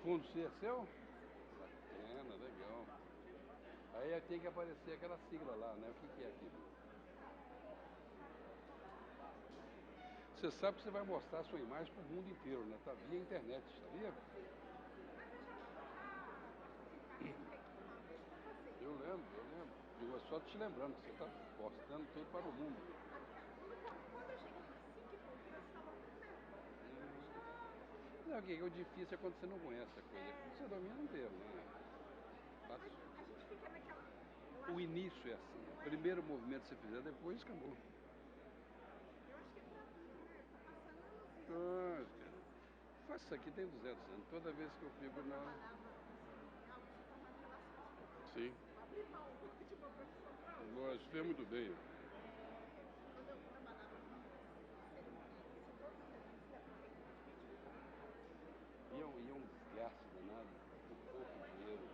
fundo é seu? Bacana, legal. Aí tem que aparecer aquela sigla lá, né? O que é aquilo? Você sabe que você vai mostrar a sua imagem para o mundo inteiro, né? Tá via internet, sabia? Eu lembro. Eu só te lembrando que você está postando tudo para o mundo. Não, o difícil é quando você não conhece a coisa. Quando você domina, não vê, né? O início é assim. O primeiro movimento que você fizer, depois acabou. Ah, faço isso aqui tem 200 anos. Toda vez que eu fico na... Sim. Lógico, fez muito bem. E é um desgaste danado, com pouco dinheiro.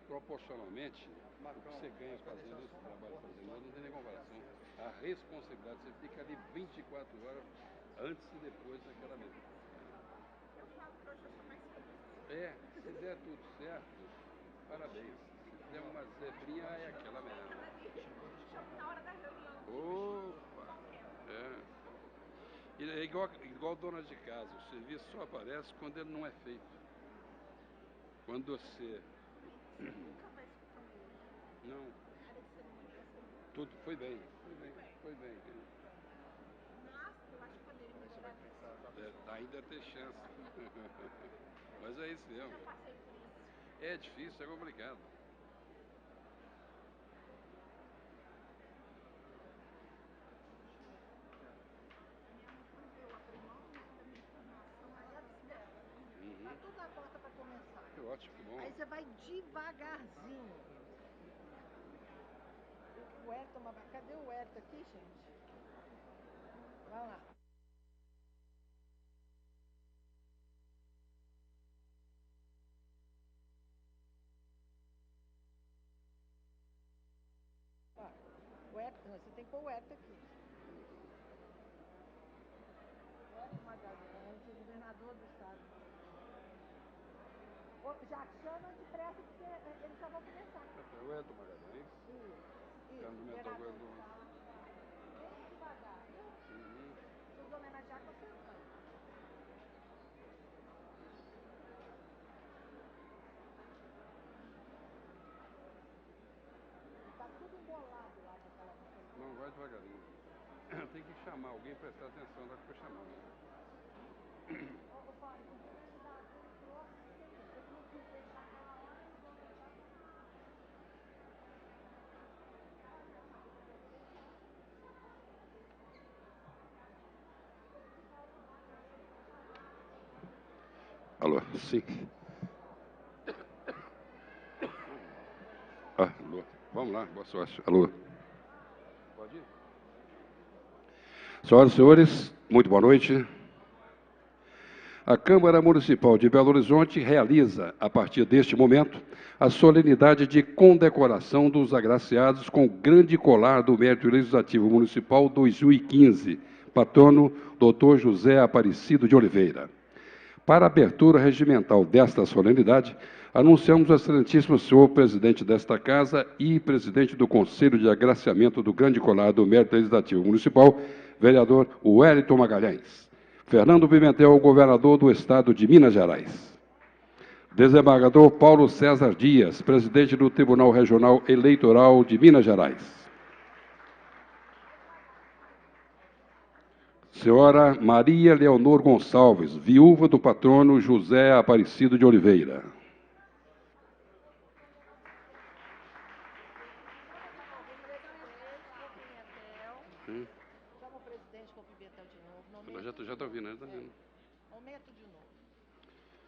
Proporcionalmente, o que você ganha fazendo esse trabalho, fazendo outro, não tem nem comparação. A responsabilidade, você fica ali 24 horas antes e depois daquela mesa. Se der tudo certo, parabéns. Se der uma zebrinha, é aquela mesmo. Opa! É igual dona de casa, o serviço só aparece quando ele não é feito. Quando você... Não. Tudo foi bem. Ainda tem chance. Mas é isso mesmo. É difícil, é complicado. Tudo a bota para começar. Que ótimo, que bom. Aí você vai devagarzinho. O Herto, cadê o Herto aqui, gente? Vamos lá. O Herto, você tem que pôr o Herto aqui. Herto Magalhães, governador do estado. Já chama depressa, porque eles já vão começar. O Herto Magalhães. Isso, governador do estado. Bem devagar, viu? Preciso homenagear com a sessão. Tá tudo embolado lá naquela... Não, vai devagarinho. Tem que chamar alguém, prestar atenção na hora que for chamando. Ô, Paulo, o candidato ele trouxe, ele não quis deixar aquela hora, eles vão deixar pra... Alô, sim. Alô. Vamos lá, boa sorte. Alô. Pode ir? Senhoras e senhores, muito boa noite. A Câmara Municipal de Belo Horizonte realiza, a partir deste momento, a solenidade de condecoração dos agraciados com o Grande Colar do Mérito Legislativo Municipal 2015, patrono Dr. José Aparecido de Oliveira. Para a abertura regimental desta solenidade, anunciamos ao excelentíssimo senhor presidente desta Casa e presidente do Conselho de Agraciamento do Grande Colar do Mérito Legislativo Municipal, vereador Wellington Magalhães. Fernando Pimentel, governador do Estado de Minas Gerais. Desembargador Paulo César Dias, presidente do Tribunal Regional Eleitoral de Minas Gerais. Senhora Maria Leonor Gonçalves, viúva do patrono José Aparecido de Oliveira. Chama o presidente com o Pimentel de novo. Já está ouvindo, né? Aumento de novo.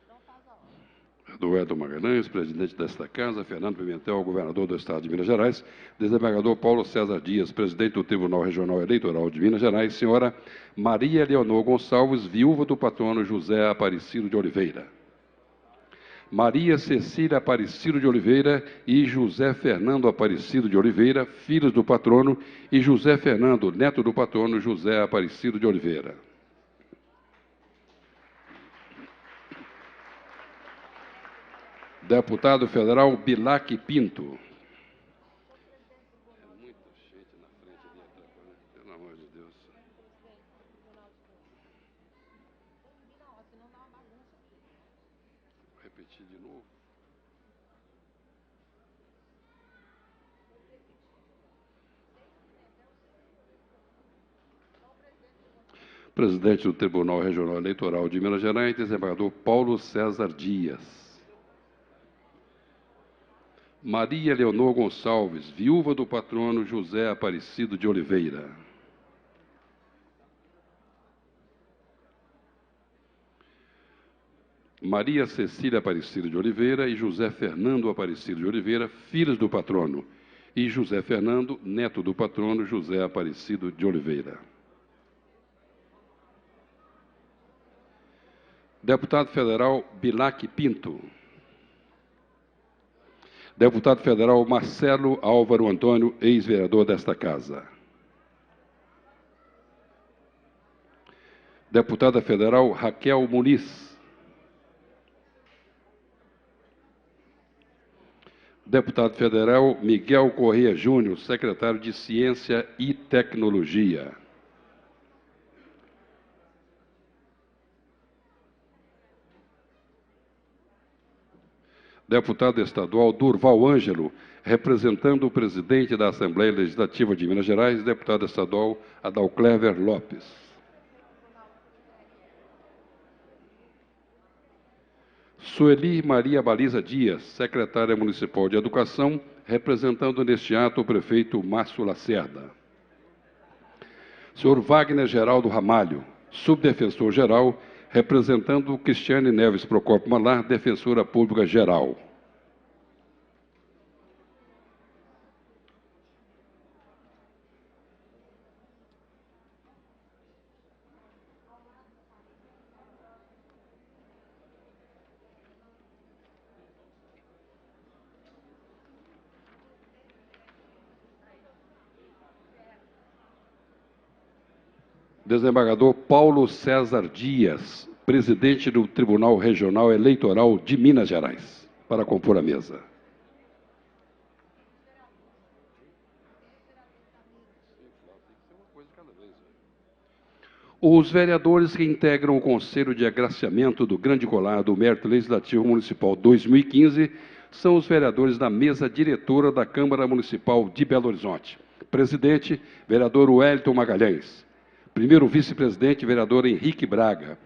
Então faz a hora. Do Edson Magalhães, presidente desta Casa, Fernando Pimentel, governador do Estado de Minas Gerais, desembargador Paulo César Dias, presidente do Tribunal Regional Eleitoral de Minas Gerais, senhora Maria Leonor Gonçalves, viúva do patrono José Aparecido de Oliveira. Maria Cecília Aparecido de Oliveira e José Fernando Aparecido de Oliveira, filhos do patrono, e José Fernando, neto do patrono José Aparecido de Oliveira. Deputado federal Bilac Pinto. É muita gente na frente ali atrapalhando, pelo amor de Deus. Vou repetir de novo. Presidente do Tribunal Regional Eleitoral de Minas Gerais, desembargador Paulo César Dias. Maria Leonor Gonçalves, viúva do patrono José Aparecido de Oliveira. Maria Cecília Aparecido de Oliveira e José Fernando Aparecido de Oliveira, filhos do patrono, e José Fernando, neto do patrono José Aparecido de Oliveira. Deputado federal Bilac Pinto. Deputado federal Marcelo Álvaro Antônio, ex-vereador desta Casa. Deputada federal Raquel Muniz. Deputado federal Miguel Corrêa Júnior, secretário de Ciência e Tecnologia. Deputado estadual Durval Ângelo, representando o presidente da Assembleia Legislativa de Minas Gerais, deputado estadual Adalclever Lopes. Sueli Maria Baliza Dias, secretária municipal de Educação, representando neste ato o prefeito Márcio Lacerda. Senhor Wagner Geraldo Ramalho, subdefensor-geral, representando Cristiane Neves Procópio Malar, defensora pública geral. Desembargador Paulo César Dias, presidente do Tribunal Regional Eleitoral de Minas Gerais, para compor a mesa. Os vereadores que integram o Conselho de Agraciamento do Grande Colar do Mérito Legislativo Municipal 2015 são os vereadores da mesa diretora da Câmara Municipal de Belo Horizonte. Presidente, vereador Wellington Magalhães. Primeiro vice-presidente, vereador Henrique Braga.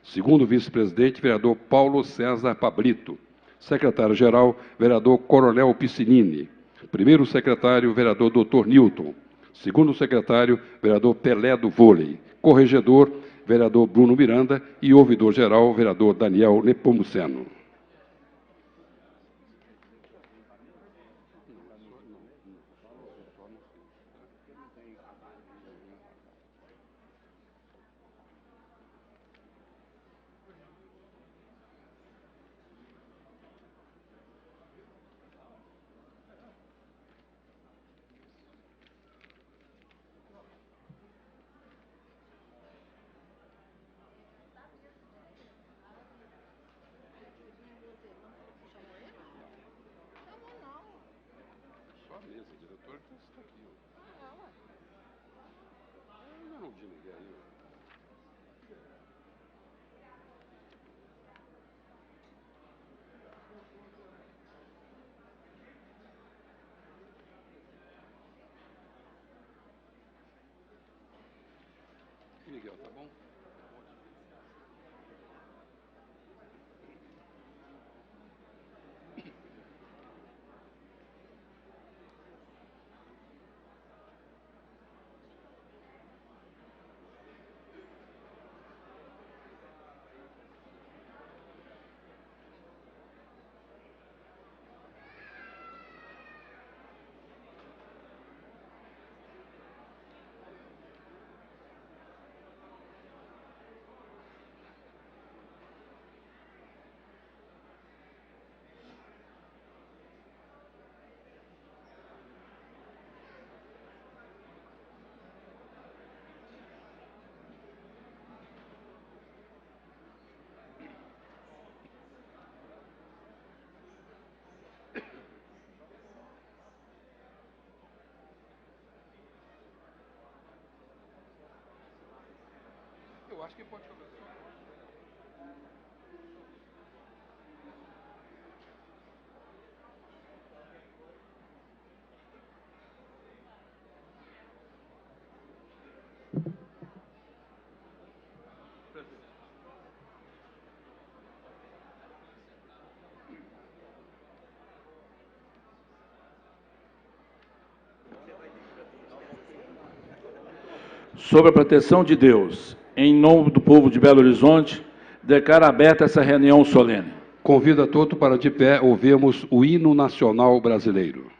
Segundo vice-presidente, vereador Paulo César Pablito. Secretário-geral, vereador Coronel Piscinini. Primeiro secretário, vereador Dr. Newton. Segundo secretário, vereador Pelé do Vôlei. Corregedor, vereador Bruno Miranda. E ouvidor-geral, vereador Daniel Nepomuceno. Só a mesa, o diretor está aqui. Eu não vi ninguém aí. Miguel, tá bom? acho que pode começar. Sob a proteção de Deus, em nome do povo de Belo Horizonte, declaro aberta essa reunião solene. Convido a todos para de pé ouvirmos o hino nacional brasileiro.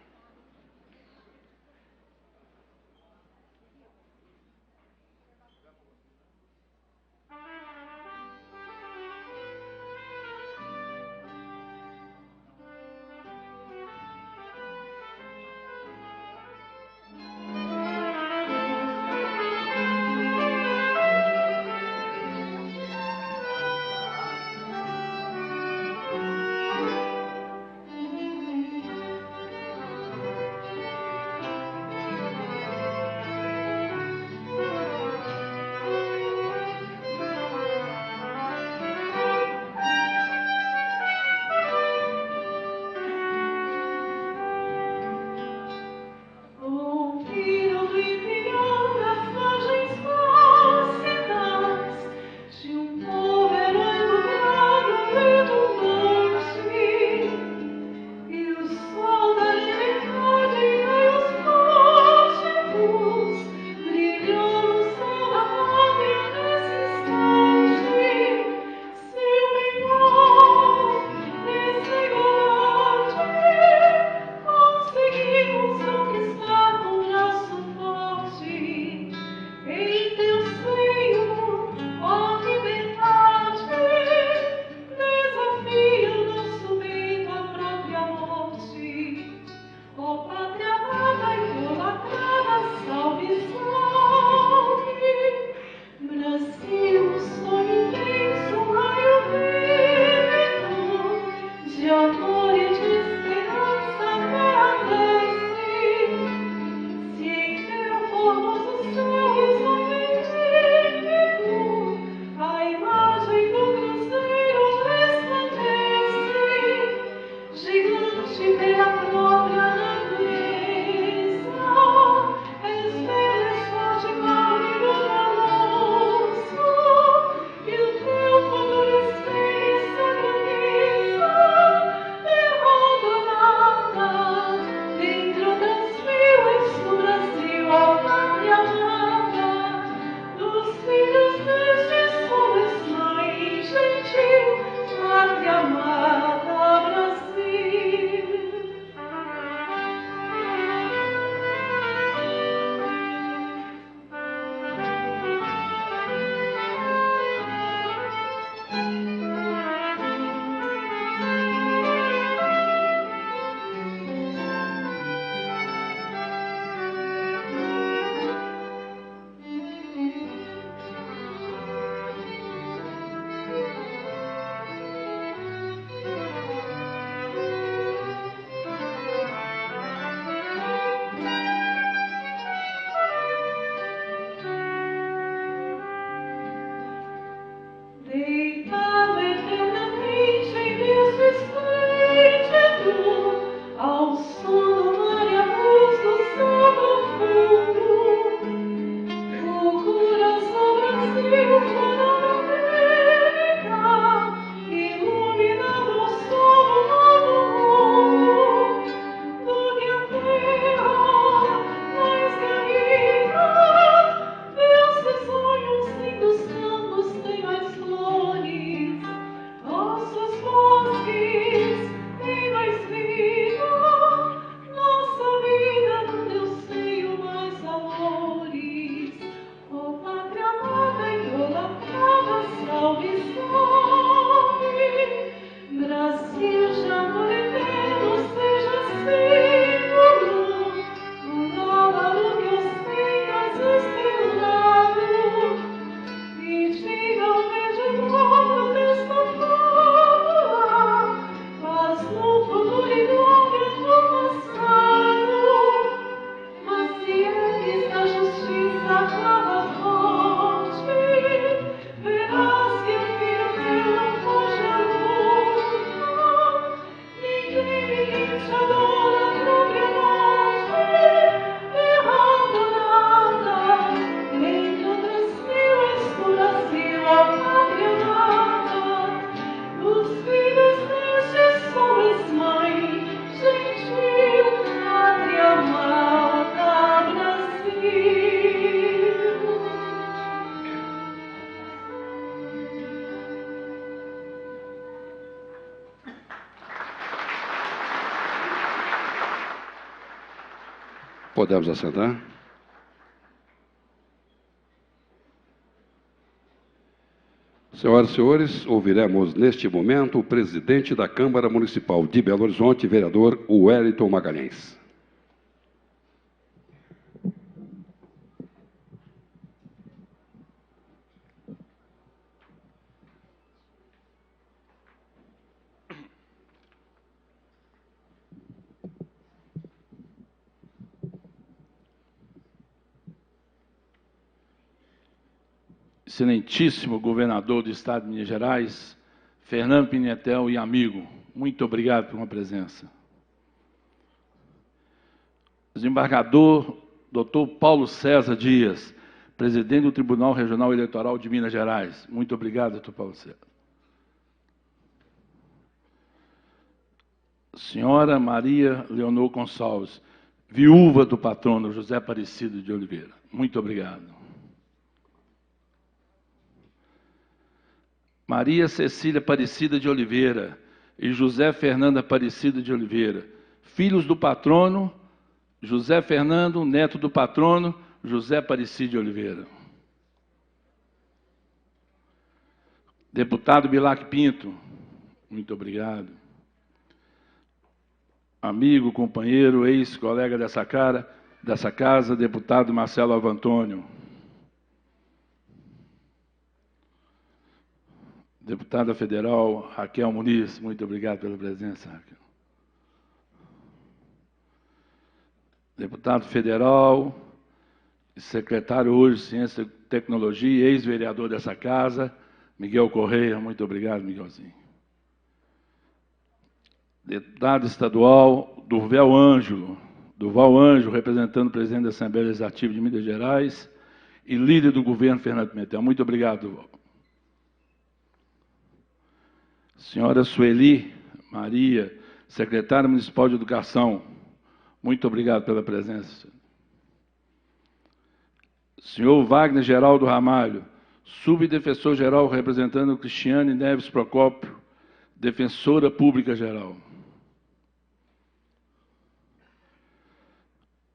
Podemos assentar? Senhoras e senhores, ouviremos neste momento o presidente da Câmara Municipal de Belo Horizonte, vereador Wellington Magalhães. Excelentíssimo governador do Estado de Minas Gerais, Fernando Pimentel e amigo, muito obrigado pela presença. Desembargador Dr. Paulo César Dias, presidente do Tribunal Regional Eleitoral de Minas Gerais, muito obrigado, Dr. Paulo César. Senhora Maria Leonor Gonçalves, viúva do patrono José Aparecido de Oliveira, muito obrigado. Maria Cecília Aparecida de Oliveira e José Fernando Aparecido de Oliveira, filhos do patrono José Fernando, neto do patrono José Aparecido de Oliveira. Deputado Bilac Pinto, muito obrigado. Amigo, companheiro, ex-colega dessa casa, deputado Marcelo Alvo Antônio. Deputada federal Raquel Muniz, muito obrigado pela presença, Raquel. Deputado federal, secretário hoje de Ciência e Tecnologia, ex-vereador dessa casa, Miguel Correia, muito obrigado, Miguelzinho. Deputado estadual Durval Ângelo, representando o presidente da Assembleia Legislativa de Minas Gerais e líder do governo, Fernando Pimentel. Muito obrigado, Durval. Senhora Sueli Maria, secretária municipal de Educação, muito obrigado pela presença. Senhor Wagner Geraldo Ramalho, subdefensor-geral representando Cristiane Neves Procópio, defensora pública geral.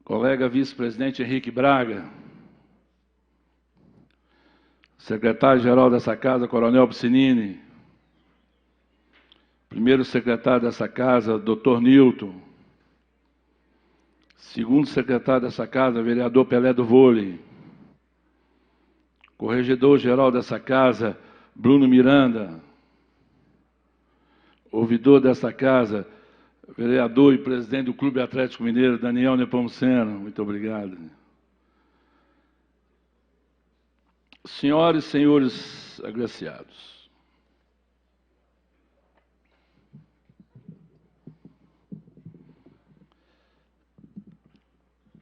Colega vice-presidente Henrique Braga, secretário-geral dessa casa, Coronel Piscinini, primeiro secretário dessa casa, Dr. Nilton, segundo secretário dessa casa, vereador Pelé do Vôlei, corregedor-geral dessa casa, Bruno Miranda, ouvidor dessa casa, vereador e presidente do Clube Atlético Mineiro, Daniel Nepomuceno, muito obrigado. Senhoras e senhores agraciados,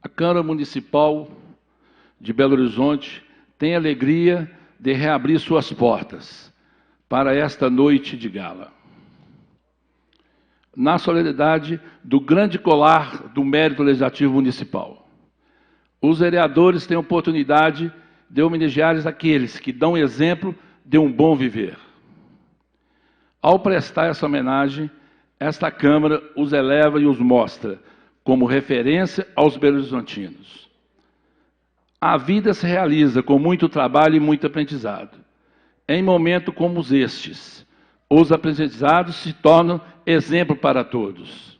a Câmara Municipal de Belo Horizonte tem a alegria de reabrir suas portas para esta noite de gala. Na solenidade do grande colar do mérito legislativo municipal, os vereadores têm a oportunidade de homenagear aqueles que dão exemplo de um bom viver. Ao prestar essa homenagem, esta Câmara os eleva e os mostra como referência aos belo-horizontinos. A vida se realiza com muito trabalho e muito aprendizado. Em momentos como estes, os aprendizados se tornam exemplo para todos.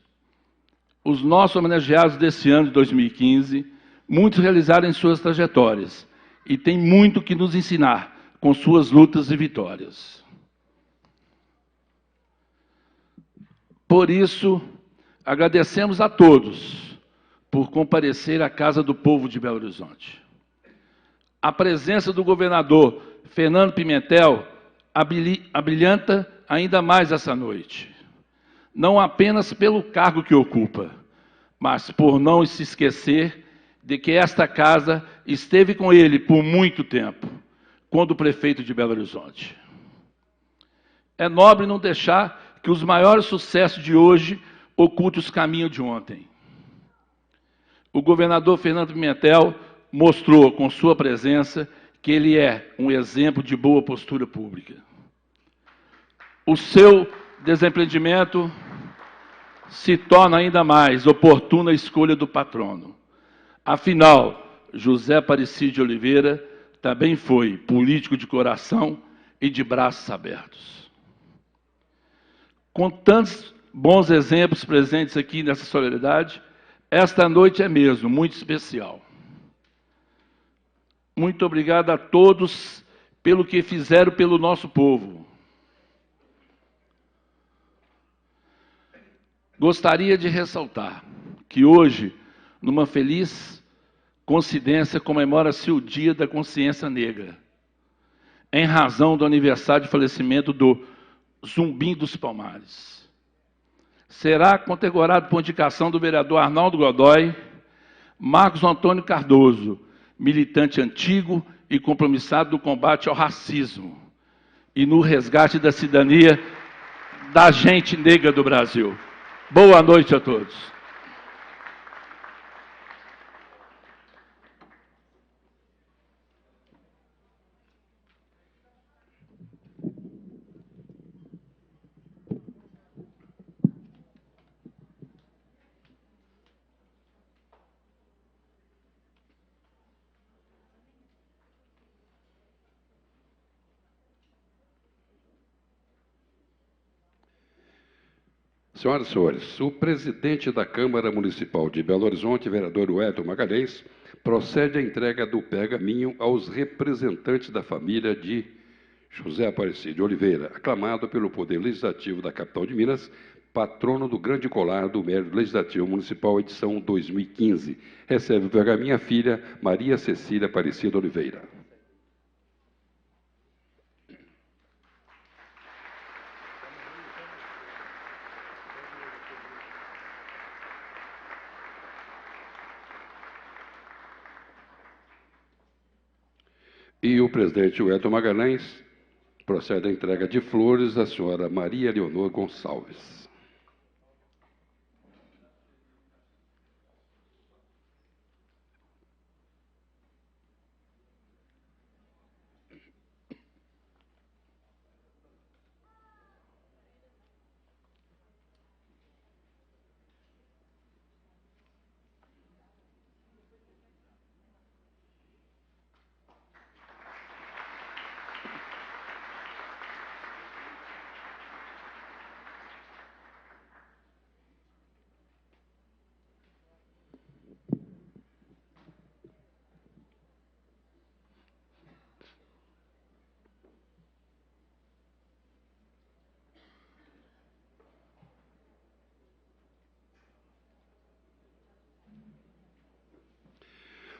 Os nossos homenageados desse ano de 2015, muitos realizaram em suas trajetórias e têm muito que nos ensinar com suas lutas e vitórias. Por isso, agradecemos a todos por comparecer à Casa do Povo de Belo Horizonte. A presença do governador Fernando Pimentel abrilhanta ainda mais essa noite. Não apenas pelo cargo que ocupa, mas por não se esquecer de que esta casa esteve com ele por muito tempo, quando prefeito de Belo Horizonte. É nobre não deixar que os maiores sucessos de hoje ocultem os caminhos de ontem. O governador Fernando Pimentel mostrou com sua presença que ele é um exemplo de boa postura pública. O seu desempreendimento se torna ainda mais oportuna a escolha do patrono. Afinal, José Aparecido de Oliveira também foi político de coração e de braços abertos. Com tantos bons exemplos presentes aqui nessa solenidade, esta noite é mesmo muito especial. Muito obrigado a todos pelo que fizeram pelo nosso povo. Gostaria de ressaltar que hoje, numa feliz coincidência, comemora-se o Dia da Consciência Negra, em razão do aniversário de falecimento do Zumbi dos Palmares. Será condecorado por indicação do vereador Arnaldo Godoy, Marcos Antônio Cardoso, militante antigo e compromissado do combate ao racismo e no resgate da cidadania da gente negra do Brasil. Boa noite a todos. Senhoras e senhores, o presidente da Câmara Municipal de Belo Horizonte, vereador Wellington Magalhães, procede à entrega do pergaminho aos representantes da família de José Aparecido de Oliveira, aclamado pelo Poder Legislativo da capital de Minas, patrono do Grande Colar do Mérito Legislativo Municipal, edição 2015. Recebe o pergaminho a filha Maria Cecília Aparecida Oliveira. E o presidente Wellington Magalhães procede à entrega de flores à senhora Maria Leonor Gonçalves.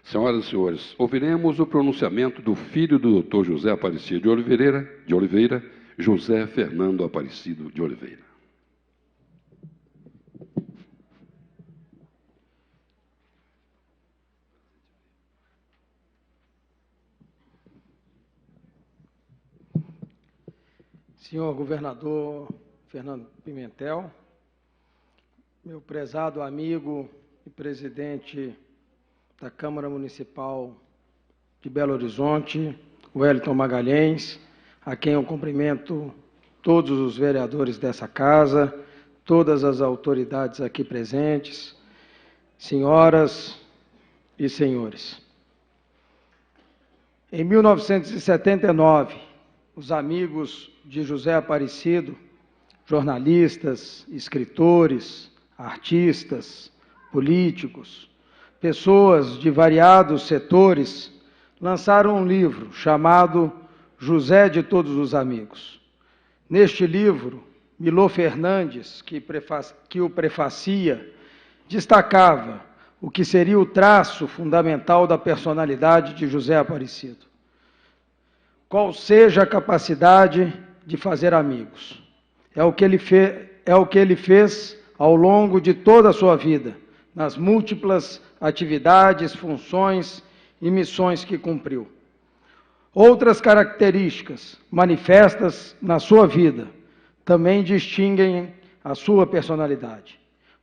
Senhoras e senhores, ouviremos o pronunciamento do filho do Dr. José Aparecido de Oliveira, José Fernando Aparecido de Oliveira. Senhor governador Fernando Pimentel, meu prezado amigo e presidente da Câmara Municipal de Belo Horizonte, Wellington Magalhães, a quem eu cumprimento todos os vereadores dessa casa, todas as autoridades aqui presentes, senhoras e senhores. Em 1979, os amigos de José Aparecido, jornalistas, escritores, artistas, políticos, pessoas de variados setores, lançaram um livro chamado José de Todos os Amigos. Neste livro, Milô Fernandes, que o prefacia, destacava o que seria o traço fundamental da personalidade de José Aparecido. Qual seja a capacidade de fazer amigos. É o que ele fez ao longo de toda a sua vida, nas múltiplas atividades, funções e missões que cumpriu. Outras características manifestas na sua vida também distinguem a sua personalidade.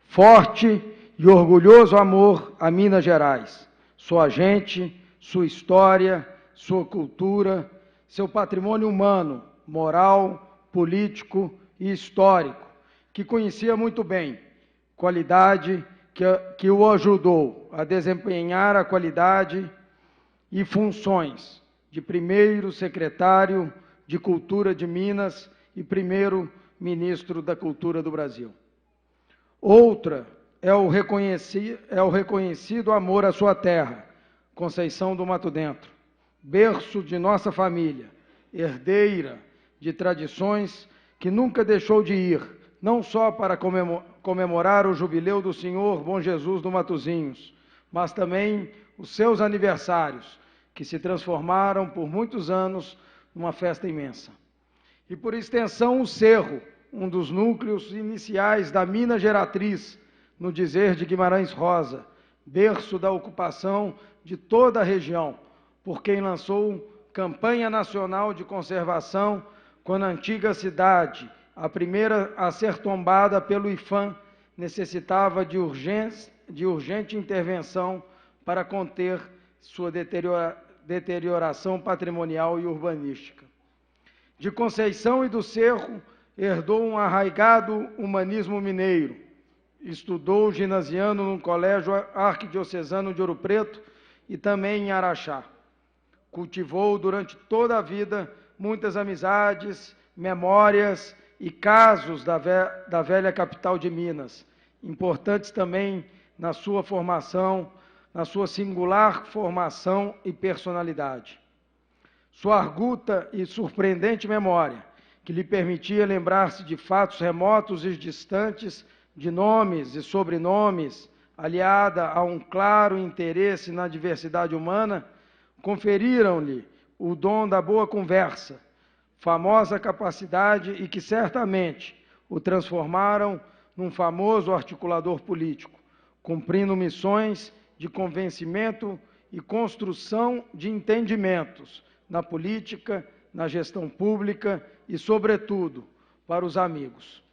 Forte e orgulhoso amor a Minas Gerais, sua gente, sua história, sua cultura, seu patrimônio humano, moral, político e histórico, que conhecia muito bem, qualidade que o ajudou a desempenhar a qualidade e funções de primeiro secretário de Cultura de Minas e primeiro ministro da Cultura do Brasil. Outra é o reconhecido amor à sua terra, Conceição do Mato Dentro, berço de nossa família, herdeira de tradições que nunca deixou de ir, não só para comemorar o jubileu do Senhor Bom Jesus do Matozinhos, mas também os seus aniversários, que se transformaram por muitos anos numa festa imensa. E por extensão o Cerro, um dos núcleos iniciais da mina geratriz, no dizer de Guimarães Rosa, berço da ocupação de toda a região, por quem lançou campanha nacional de conservação, quando a antiga cidade, a primeira a ser tombada pelo IFAM, necessitava de urgente intervenção para conter sua deterioração patrimonial e urbanística. De Conceição e do Cerro, herdou um arraigado humanismo mineiro. Estudou ginasiano no Colégio Arquidiocesano de Ouro Preto e também em Araxá. Cultivou durante toda a vida muitas amizades, memórias e casos da velha capital de Minas, importantes também na sua formação, na sua singular formação e personalidade. Sua arguta e surpreendente memória, que lhe permitia lembrar-se de fatos remotos e distantes, de nomes e sobrenomes, aliada a um claro interesse na diversidade humana, conferiram-lhe o dom da boa conversa, famosa capacidade e que certamente o transformaram num famoso articulador político, cumprindo missões de convencimento e construção de entendimentos na política, na gestão pública e, sobretudo, para os amigos.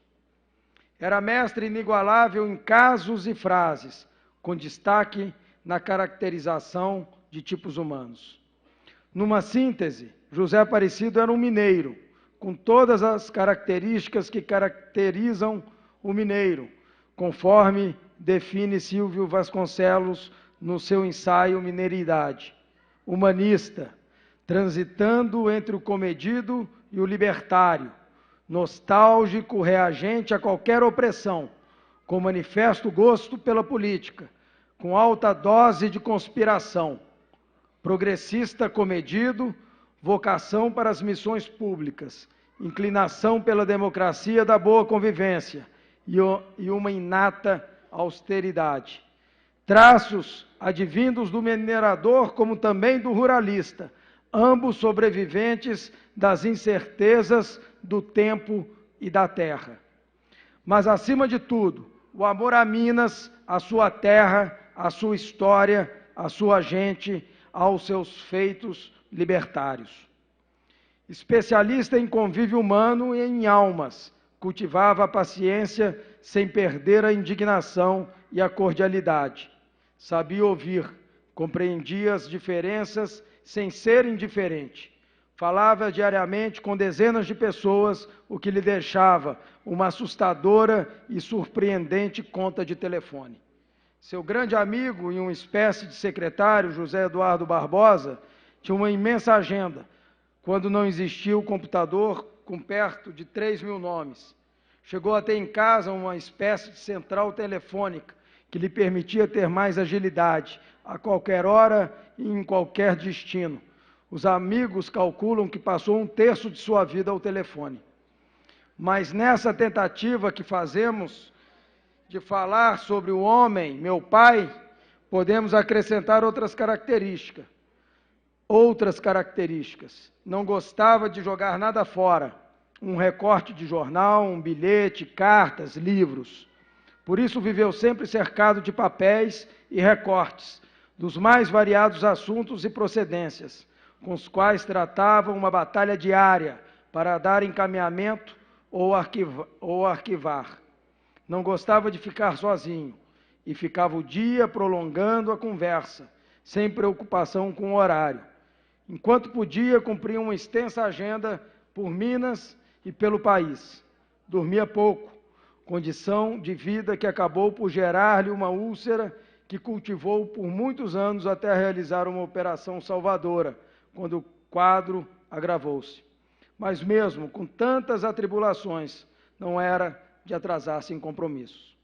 Era mestre inigualável em casos e frases, com destaque na caracterização de tipos humanos. Numa síntese, José Aparecido era um mineiro, com todas as características que caracterizam o mineiro, conforme define Silvio Vasconcelos no seu ensaio Mineiridade. Humanista, transitando entre o comedido e o libertário, nostálgico, reagente a qualquer opressão, com manifesto gosto pela política, com alta dose de conspiração, progressista comedido, vocação para as missões públicas, inclinação pela democracia da boa convivência e uma inata austeridade. Traços advindos do minerador como também do ruralista, ambos sobreviventes das incertezas do tempo e da terra. Mas, acima de tudo, o amor a Minas, a sua terra, a sua história, a sua gente, aos seus feitos libertários. Especialista em convívio humano e em almas, cultivava a paciência sem perder a indignação e a cordialidade. Sabia ouvir, compreendia as diferenças sem ser indiferente. Falava diariamente com dezenas de pessoas, o que lhe deixava uma assustadora e surpreendente conta de telefone. Seu grande amigo e uma espécie de secretário, José Eduardo Barbosa, tinha uma imensa agenda, quando não existia o computador com perto de 3.000 nomes. Chegou a ter em casa uma espécie de central telefônica, que lhe permitia ter mais agilidade, a qualquer hora e em qualquer destino. Os amigos calculam que passou 1/3 de sua vida ao telefone. Mas nessa tentativa que fazemos de falar sobre o homem, meu pai, podemos acrescentar outras características. Não gostava de jogar nada fora. Um recorte de jornal, um bilhete, cartas, livros. Por isso viveu sempre cercado de papéis e recortes, dos mais variados assuntos e procedências, com os quais tratava uma batalha diária para dar encaminhamento ou arquivar. Não gostava de ficar sozinho e ficava o dia prolongando a conversa, sem preocupação com o horário. Enquanto podia, cumpria uma extensa agenda por Minas e pelo país. Dormia pouco, condição de vida que acabou por gerar-lhe uma úlcera que cultivou por muitos anos até realizar uma operação salvadora, quando o quadro agravou-se. Mas mesmo com tantas atribulações, não era de atrasar-se em compromissos.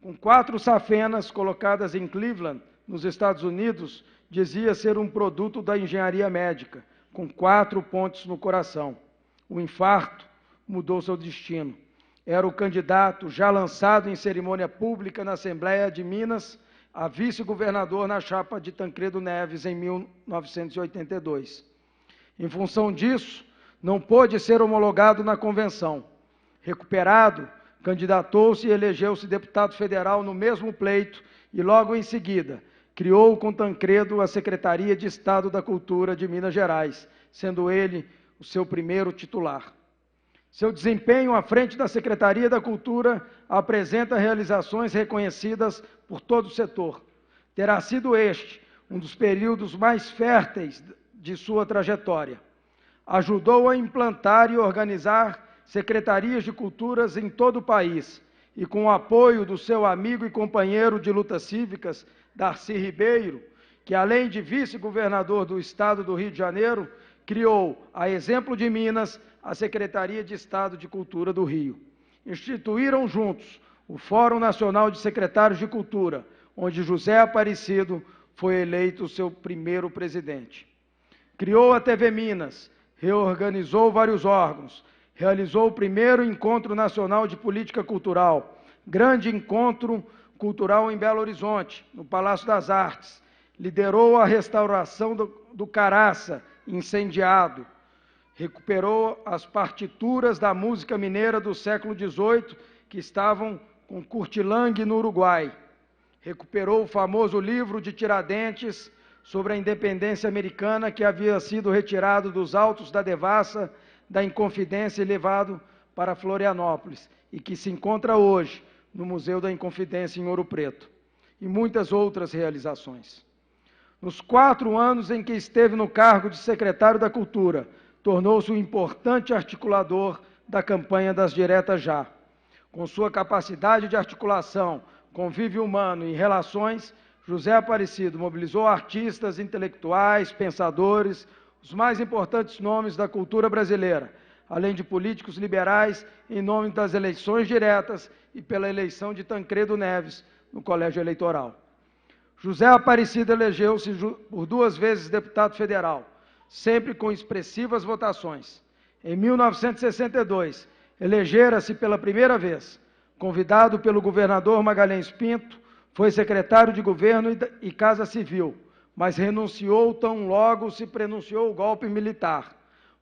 Com 4 safenas colocadas em Cleveland, nos Estados Unidos, dizia ser um produto da engenharia médica, com 4 pontes no coração. O infarto mudou seu destino. Era o candidato, já lançado em cerimônia pública na Assembleia de Minas, a vice-governador na chapa de Tancredo Neves, em 1982. Em função disso, não pôde ser homologado na convenção. Recuperado, candidatou-se e elegeu-se deputado federal no mesmo pleito e, logo em seguida, criou com Tancredo a Secretaria de Estado da Cultura de Minas Gerais, sendo ele o seu primeiro titular. Seu desempenho à frente da Secretaria da Cultura apresenta realizações reconhecidas por todo o setor. Terá sido este um dos períodos mais férteis de sua trajetória. Ajudou a implantar e organizar secretarias de culturas em todo o país e, com o apoio do seu amigo e companheiro de lutas cívicas, Darcy Ribeiro, que, além de vice-governador do Estado do Rio de Janeiro, criou, a exemplo de Minas, a Secretaria de Estado de Cultura do Rio. Instituíram juntos o Fórum Nacional de Secretários de Cultura, onde José Aparecido foi eleito seu primeiro presidente. Criou a TV Minas, reorganizou vários órgãos, realizou o primeiro Encontro Nacional de Política Cultural, grande encontro cultural em Belo Horizonte, no Palácio das Artes, liderou a restauração do Caraça, incendiado, recuperou as partituras da música mineira do século XVIII, que estavam com Curtilang no Uruguai, recuperou o famoso livro de Tiradentes sobre a independência americana, que havia sido retirado dos Altos da Devassa, da Inconfidência e levado para Florianópolis, e que se encontra hoje no Museu da Inconfidência em Ouro Preto, e muitas outras realizações. Nos 4 anos em que esteve no cargo de secretário da Cultura, tornou-se um importante articulador da campanha das Diretas Já. Com sua capacidade de articulação, convívio humano e relações, José Aparecido mobilizou artistas, intelectuais, pensadores, os mais importantes nomes da cultura brasileira, além de políticos liberais, em nome das eleições diretas e pela eleição de Tancredo Neves no Colégio Eleitoral. José Aparecido elegeu-se por 2 vezes deputado federal, sempre com expressivas votações. Em 1962, elegera-se pela primeira vez. Convidado pelo governador Magalhães Pinto, foi secretário de Governo e Casa Civil, mas renunciou tão logo se pronunciou o golpe militar.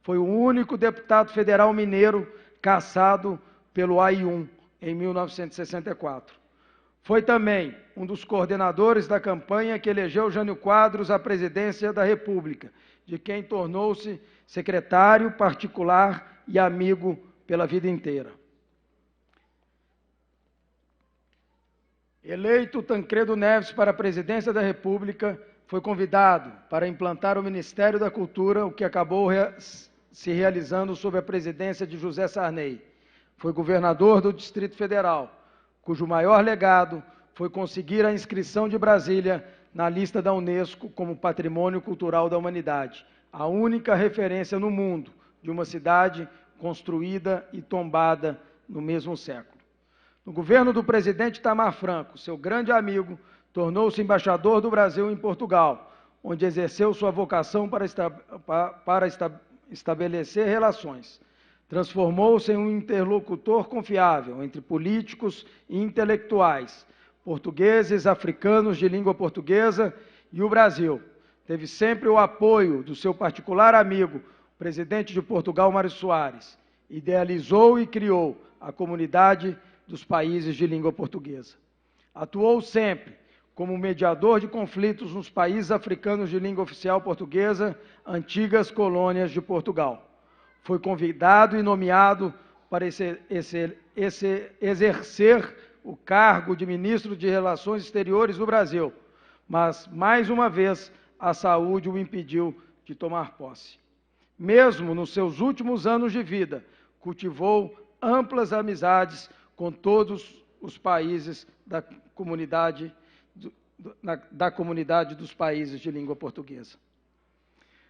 Foi o único deputado federal mineiro cassado pelo AI-1 em 1964. Foi também um dos coordenadores da campanha que elegeu Jânio Quadros à presidência da República, de quem tornou-se secretário particular e amigo pela vida inteira. Eleito Tancredo Neves para a presidência da República, foi convidado para implantar o Ministério da Cultura, o que acabou se realizando sob a presidência de José Sarney. Foi governador do Distrito Federal, cujo maior legado foi conseguir a inscrição de Brasília na lista da Unesco como Patrimônio Cultural da Humanidade, a única referência no mundo de uma cidade construída e tombada no mesmo século. No governo do presidente Itamar Franco, seu grande amigo, tornou-se embaixador do Brasil em Portugal, onde exerceu sua vocação para estabelecer relações. Transformou-se em um interlocutor confiável entre políticos e intelectuais, portugueses, africanos de língua portuguesa e o Brasil. Teve sempre o apoio do seu particular amigo, o presidente de Portugal, Mário Soares. Idealizou e criou a Comunidade dos Países de Língua Portuguesa. Atuou sempre como mediador de conflitos nos países africanos de língua oficial portuguesa, antigas colônias de Portugal. Foi convidado e nomeado para exercer o cargo de ministro de Relações Exteriores do Brasil, mas, mais uma vez, a saúde o impediu de tomar posse. Mesmo nos seus últimos anos de vida, cultivou amplas amizades com todos os países da comunidade, da comunidade dos países de língua portuguesa.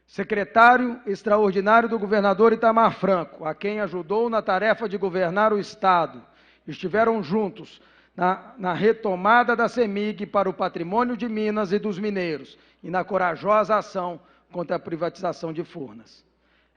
Secretário extraordinário do governador Itamar Franco, a quem ajudou na tarefa de governar o Estado, estiveram juntos na retomada da CEMIG para o patrimônio de Minas e dos mineiros e na corajosa ação contra a privatização de Furnas.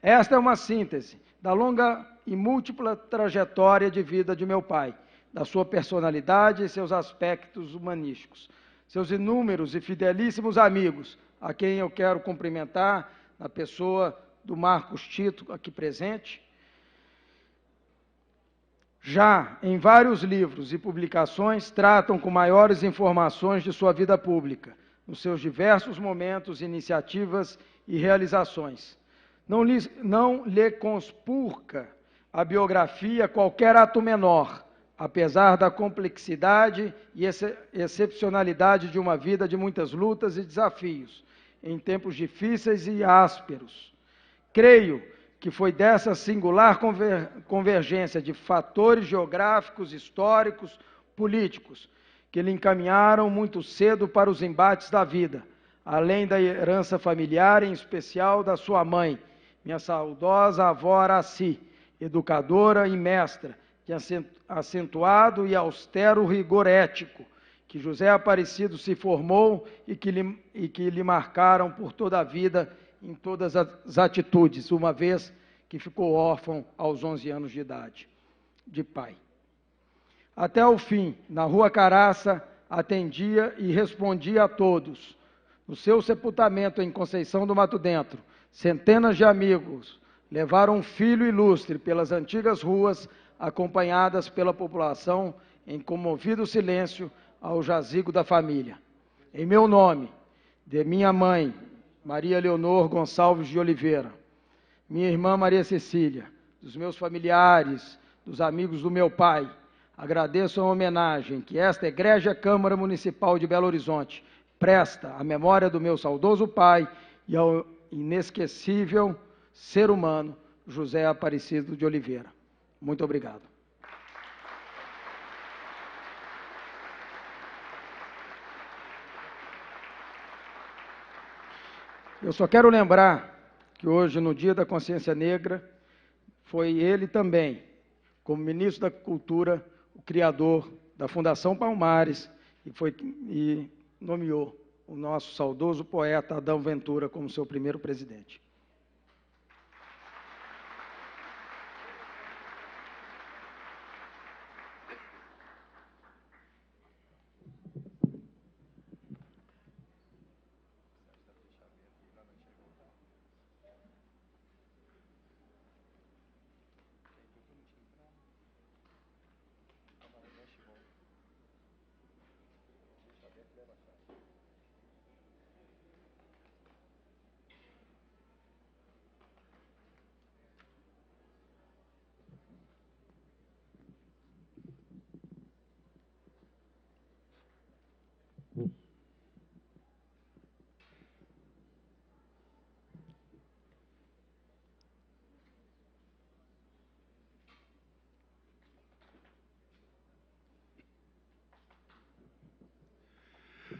Esta é uma síntese da longa e múltipla trajetória de vida de meu pai, da sua personalidade e seus aspectos humanísticos, seus inúmeros e fidelíssimos amigos, a quem eu quero cumprimentar na pessoa do Marcos Tito, aqui presente. Já em vários livros e publicações tratam com maiores informações de sua vida pública, nos seus diversos momentos, iniciativas e realizações. Não lhe conspurca a biografia qualquer ato menor, apesar da complexidade e excepcionalidade de uma vida de muitas lutas e desafios, em tempos difíceis e ásperos. Creio que foi dessa singular convergência de fatores geográficos, históricos, políticos, que lhe encaminharam muito cedo para os embates da vida, além da herança familiar, em especial da sua mãe, minha saudosa avó Araci, educadora e mestra, de acentuado e austero rigor ético, que José Aparecido se formou e que lhe marcaram por toda a vida em todas as atitudes, uma vez que ficou órfão aos 11 anos de idade, de pai. Até o fim, na Rua Caraça, atendia e respondia a todos. No seu sepultamento em Conceição do Mato Dentro, centenas de amigos levaram um filho ilustre pelas antigas ruas, acompanhadas pela população em comovido silêncio ao jazigo da família. Em meu nome, de minha mãe, Maria Leonor Gonçalves de Oliveira, minha irmã Maria Cecília, dos meus familiares, dos amigos do meu pai, agradeço a homenagem que esta egrégia Câmara Municipal de Belo Horizonte presta à memória do meu saudoso pai e ao inesquecível ser humano José Aparecido de Oliveira. Muito obrigado. Eu só quero lembrar que hoje, no Dia da Consciência Negra, foi ele também, como ministro da Cultura, o criador da Fundação Palmares e nomeou o nosso saudoso poeta Adão Ventura como seu primeiro presidente.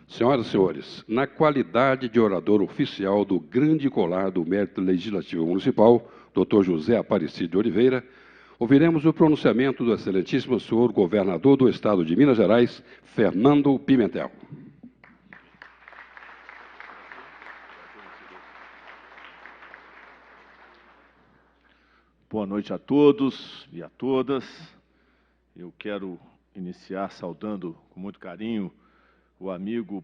Senhoras e senhores, na qualidade de orador oficial do Grande Colar do Mérito Legislativo Municipal, Dr. José Aparecido de Oliveira, ouviremos o pronunciamento do excelentíssimo senhor governador do Estado de Minas Gerais, Fernando Pimentel. Boa noite a todos e a todas. Eu quero iniciar saudando com muito carinho o amigo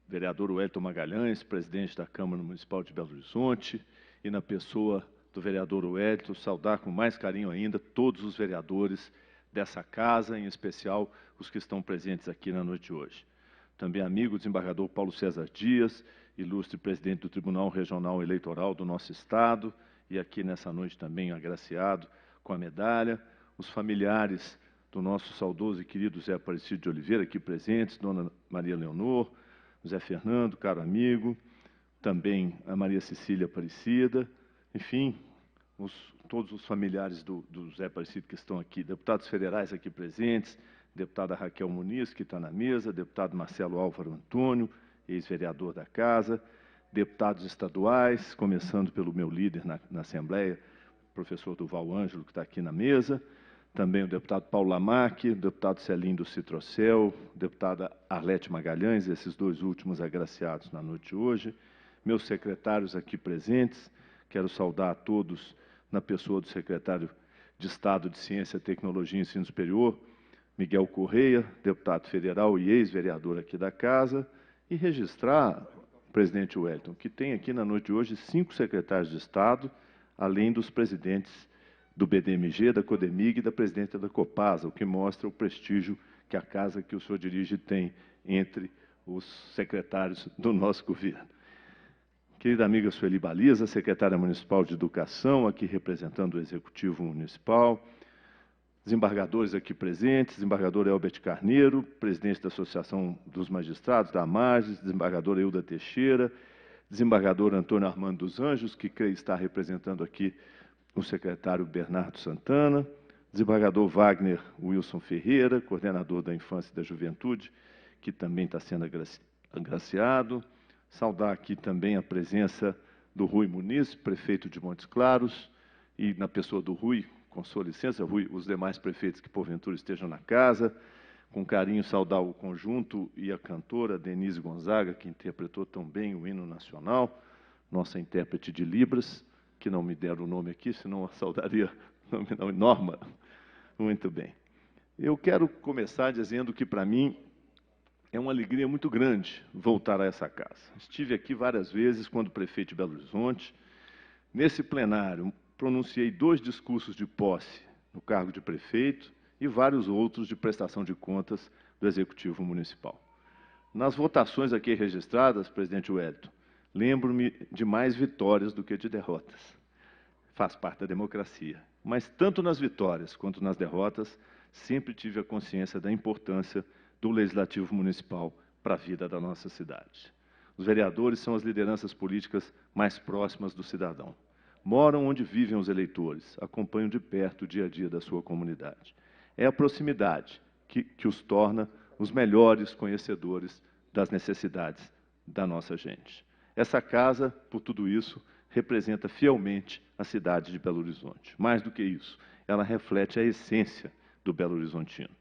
vereador Wellington Magalhães, presidente da Câmara Municipal de Belo Horizonte, e na pessoa do vereador Wellington, saudar com mais carinho ainda todos os vereadores dessa casa, em especial os que estão presentes aqui na noite de hoje. Também amigo desembargador Paulo César Dias, ilustre presidente do Tribunal Regional Eleitoral do nosso Estado, e aqui nessa noite também agraciado com a medalha, os familiares do nosso saudoso e querido Zé Aparecido de Oliveira, aqui presentes, Dona Maria Leonor, Zé Fernando, caro amigo, também a Maria Cecília Aparecida, enfim, todos os familiares do Zé Aparecido que estão aqui, deputados federais aqui presentes, deputada Raquel Muniz, que está na mesa, deputado Marcelo Álvaro Antônio, ex-vereador da Casa, deputados estaduais, começando pelo meu líder na Assembleia, professor Duval Ângelo, que está aqui na mesa, também o deputado Paulo Lamarque, o deputado Celindo Citrocel, deputada Arlete Magalhães, esses dois últimos agraciados na noite de hoje, meus secretários aqui presentes, quero saudar a todos na pessoa do secretário de Estado de Ciência, Tecnologia e Ensino Superior, Miguel Correia, deputado federal e ex-vereador aqui da Casa, e registrar, presidente Wellington, que tem aqui na noite de hoje 5 secretários de Estado, além dos presidentes do BDMG, da CODEMIG e da presidenta da Copasa, o que mostra o prestígio que a casa que o senhor dirige tem entre os secretários do nosso governo. Querida amiga Sueli Baliza, secretária municipal de Educação, aqui representando o Executivo Municipal, desembargadores aqui presentes, desembargador Elbert Carneiro, presidente da Associação dos Magistrados, da AMAGES, desembargadora Euda Teixeira, desembargador Antônio Armando dos Anjos, que creio estar representando aqui o secretário Bernardo Santana, desembargador Wagner Wilson Ferreira, coordenador da Infância e da Juventude, que também está sendo agraciado. Saudar aqui também a presença do Rui Muniz, prefeito de Montes Claros, e na pessoa do Rui, com sua licença, Rui, os demais prefeitos que porventura estejam na casa. Com carinho saudar o conjunto e a cantora Denise Gonzaga, que interpretou tão bem o hino nacional, nossa intérprete de Libras, que não me deram o nome aqui, senão a saudaria não, Norma. Muito bem. Eu quero começar dizendo que, para mim, é uma alegria muito grande voltar a essa casa. Estive aqui várias vezes quando prefeito de Belo Horizonte. Nesse plenário, pronunciei 2 discursos de posse no cargo de prefeito e vários outros de prestação de contas do Executivo Municipal. Nas votações aqui registradas, presidente Wellington, lembro-me de mais vitórias do que de derrotas. Faz parte da democracia. Mas, tanto nas vitórias quanto nas derrotas, sempre tive a consciência da importância do Legislativo Municipal para a vida da nossa cidade. Os vereadores são as lideranças políticas mais próximas do cidadão. Moram onde vivem os eleitores, acompanham de perto o dia a dia da sua comunidade. É a proximidade que os torna os melhores conhecedores das necessidades da nossa gente. Essa casa, por tudo isso, representa fielmente a cidade de Belo Horizonte. Mais do que isso, ela reflete a essência do Belo Horizontino.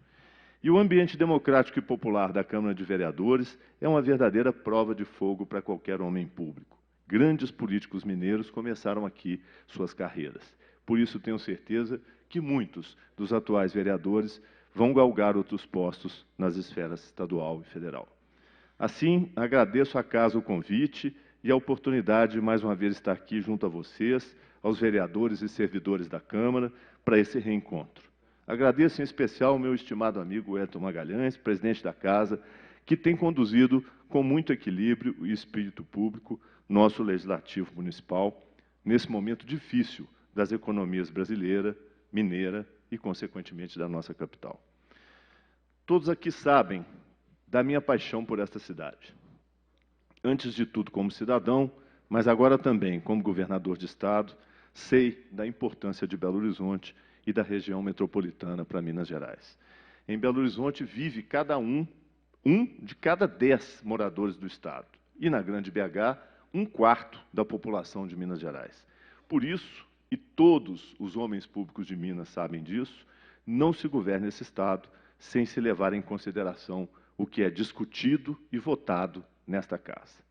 E o ambiente democrático e popular da Câmara de Vereadores é uma verdadeira prova de fogo para qualquer homem público. Grandes políticos mineiros começaram aqui suas carreiras. Por isso, tenho certeza que muitos dos atuais vereadores vão galgar outros postos nas esferas estadual e federal. Assim, agradeço à casa o convite e a oportunidade de mais uma vez estar aqui junto a vocês, aos vereadores e servidores da Câmara, para esse reencontro. Agradeço em especial ao meu estimado amigo Elton Magalhães, presidente da Casa, que tem conduzido com muito equilíbrio e espírito público nosso Legislativo Municipal, nesse momento difícil das economias brasileira, mineira e, consequentemente, da nossa capital. Todos aqui sabem da minha paixão por esta cidade. Antes de tudo como cidadão, mas agora também como governador de Estado, sei da importância de Belo Horizonte e da região metropolitana para Minas Gerais. Em Belo Horizonte vive de cada 10 moradores do Estado. E na Grande BH, 1/4 da população de Minas Gerais. Por isso, e todos os homens públicos de Minas sabem disso, não se governa esse Estado sem se levar em consideração o que é discutido e votado nesta casa.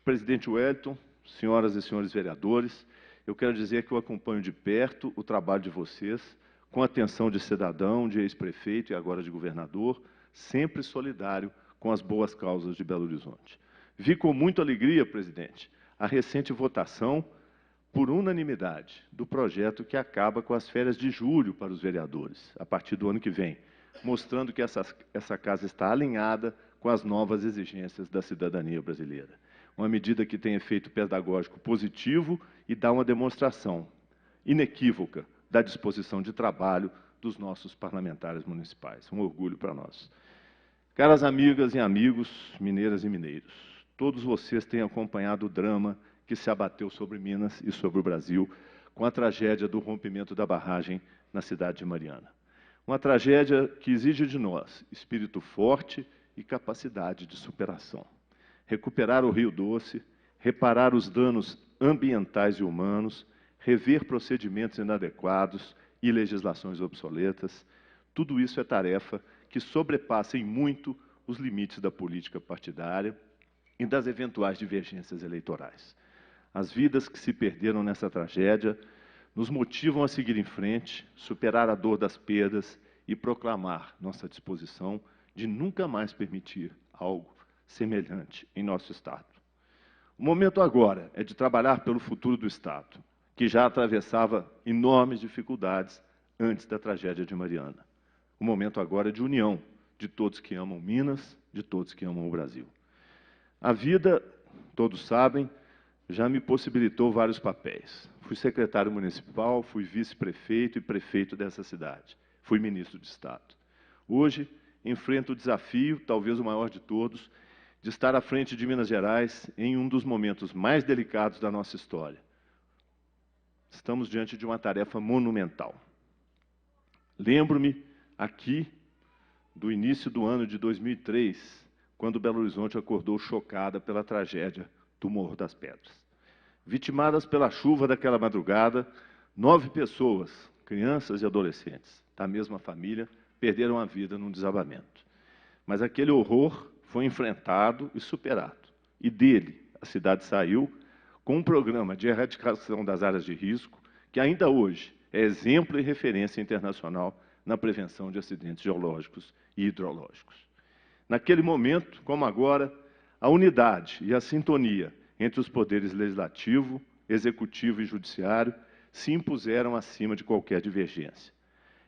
Presidente Wellington, senhoras e senhores vereadores, eu quero dizer que eu acompanho de perto o trabalho de vocês, com atenção de cidadão, de ex-prefeito e agora de governador, sempre solidário com as boas causas de Belo Horizonte. Vi com muita alegria, presidente, a recente votação, por unanimidade, do projeto que acaba com as férias de julho para os vereadores, a partir do ano que vem, mostrando que essa casa está alinhada com as novas exigências da cidadania brasileira. Uma medida que tem efeito pedagógico positivo e dá uma demonstração inequívoca da disposição de trabalho dos nossos parlamentares municipais. Um orgulho para nós. Caras amigas e amigos, mineiras e mineiros, todos vocês têm acompanhado o drama que se abateu sobre Minas e sobre o Brasil com com a tragédia do rompimento da barragem na cidade de Mariana. Uma tragédia que exige de nós espírito forte e capacidade de superação. Recuperar o Rio Doce, reparar os danos ambientais e humanos, rever procedimentos inadequados e legislações obsoletas, tudo isso é tarefa que sobrepassa em muito os limites da política partidária e das eventuais divergências eleitorais. As vidas que se perderam nessa tragédia nos motivam a seguir em frente, superar a dor das perdas e proclamar nossa disposição de nunca mais permitir algo semelhante em nosso Estado. O momento agora é de trabalhar pelo futuro do Estado, que já atravessava enormes dificuldades antes da tragédia de Mariana. O momento agora é de união de todos que amam Minas, de todos que amam o Brasil. A vida, todos sabem, já me possibilitou vários papéis. Fui secretário municipal, fui vice-prefeito e prefeito dessa cidade. Fui ministro de Estado. Hoje, enfrento o desafio, talvez o maior de todos, de estar à frente de Minas Gerais em um dos momentos mais delicados da nossa história. Estamos diante de uma tarefa monumental. Lembro-me aqui do início do ano de 2003, quando Belo Horizonte acordou chocada pela tragédia do Morro das Pedras. Vitimadas pela chuva daquela madrugada, 9 pessoas, crianças e adolescentes, da mesma família, perderam a vida num desabamento. Mas aquele horror foi enfrentado e superado. E dele, a cidade saiu com um programa de erradicação das áreas de risco, que ainda hoje é exemplo e referência internacional na prevenção de acidentes geológicos e hidrológicos. Naquele momento, como agora, a unidade e a sintonia entre os poderes legislativo, executivo e judiciário se impuseram acima de qualquer divergência.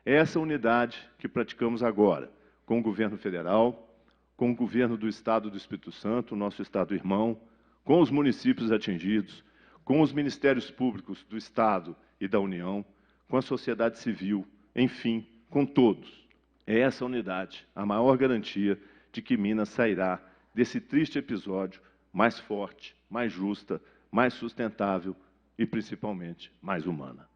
É essa unidade que praticamos agora, com o governo federal, com o governo do Estado do Espírito Santo, nosso Estado irmão, com os municípios atingidos, com os ministérios públicos do Estado e da União, com a sociedade civil, enfim, com todos. É essa unidade a maior garantia de que Minas sairá desse triste episódio mais forte, mais justa, mais sustentável e, principalmente, mais humana.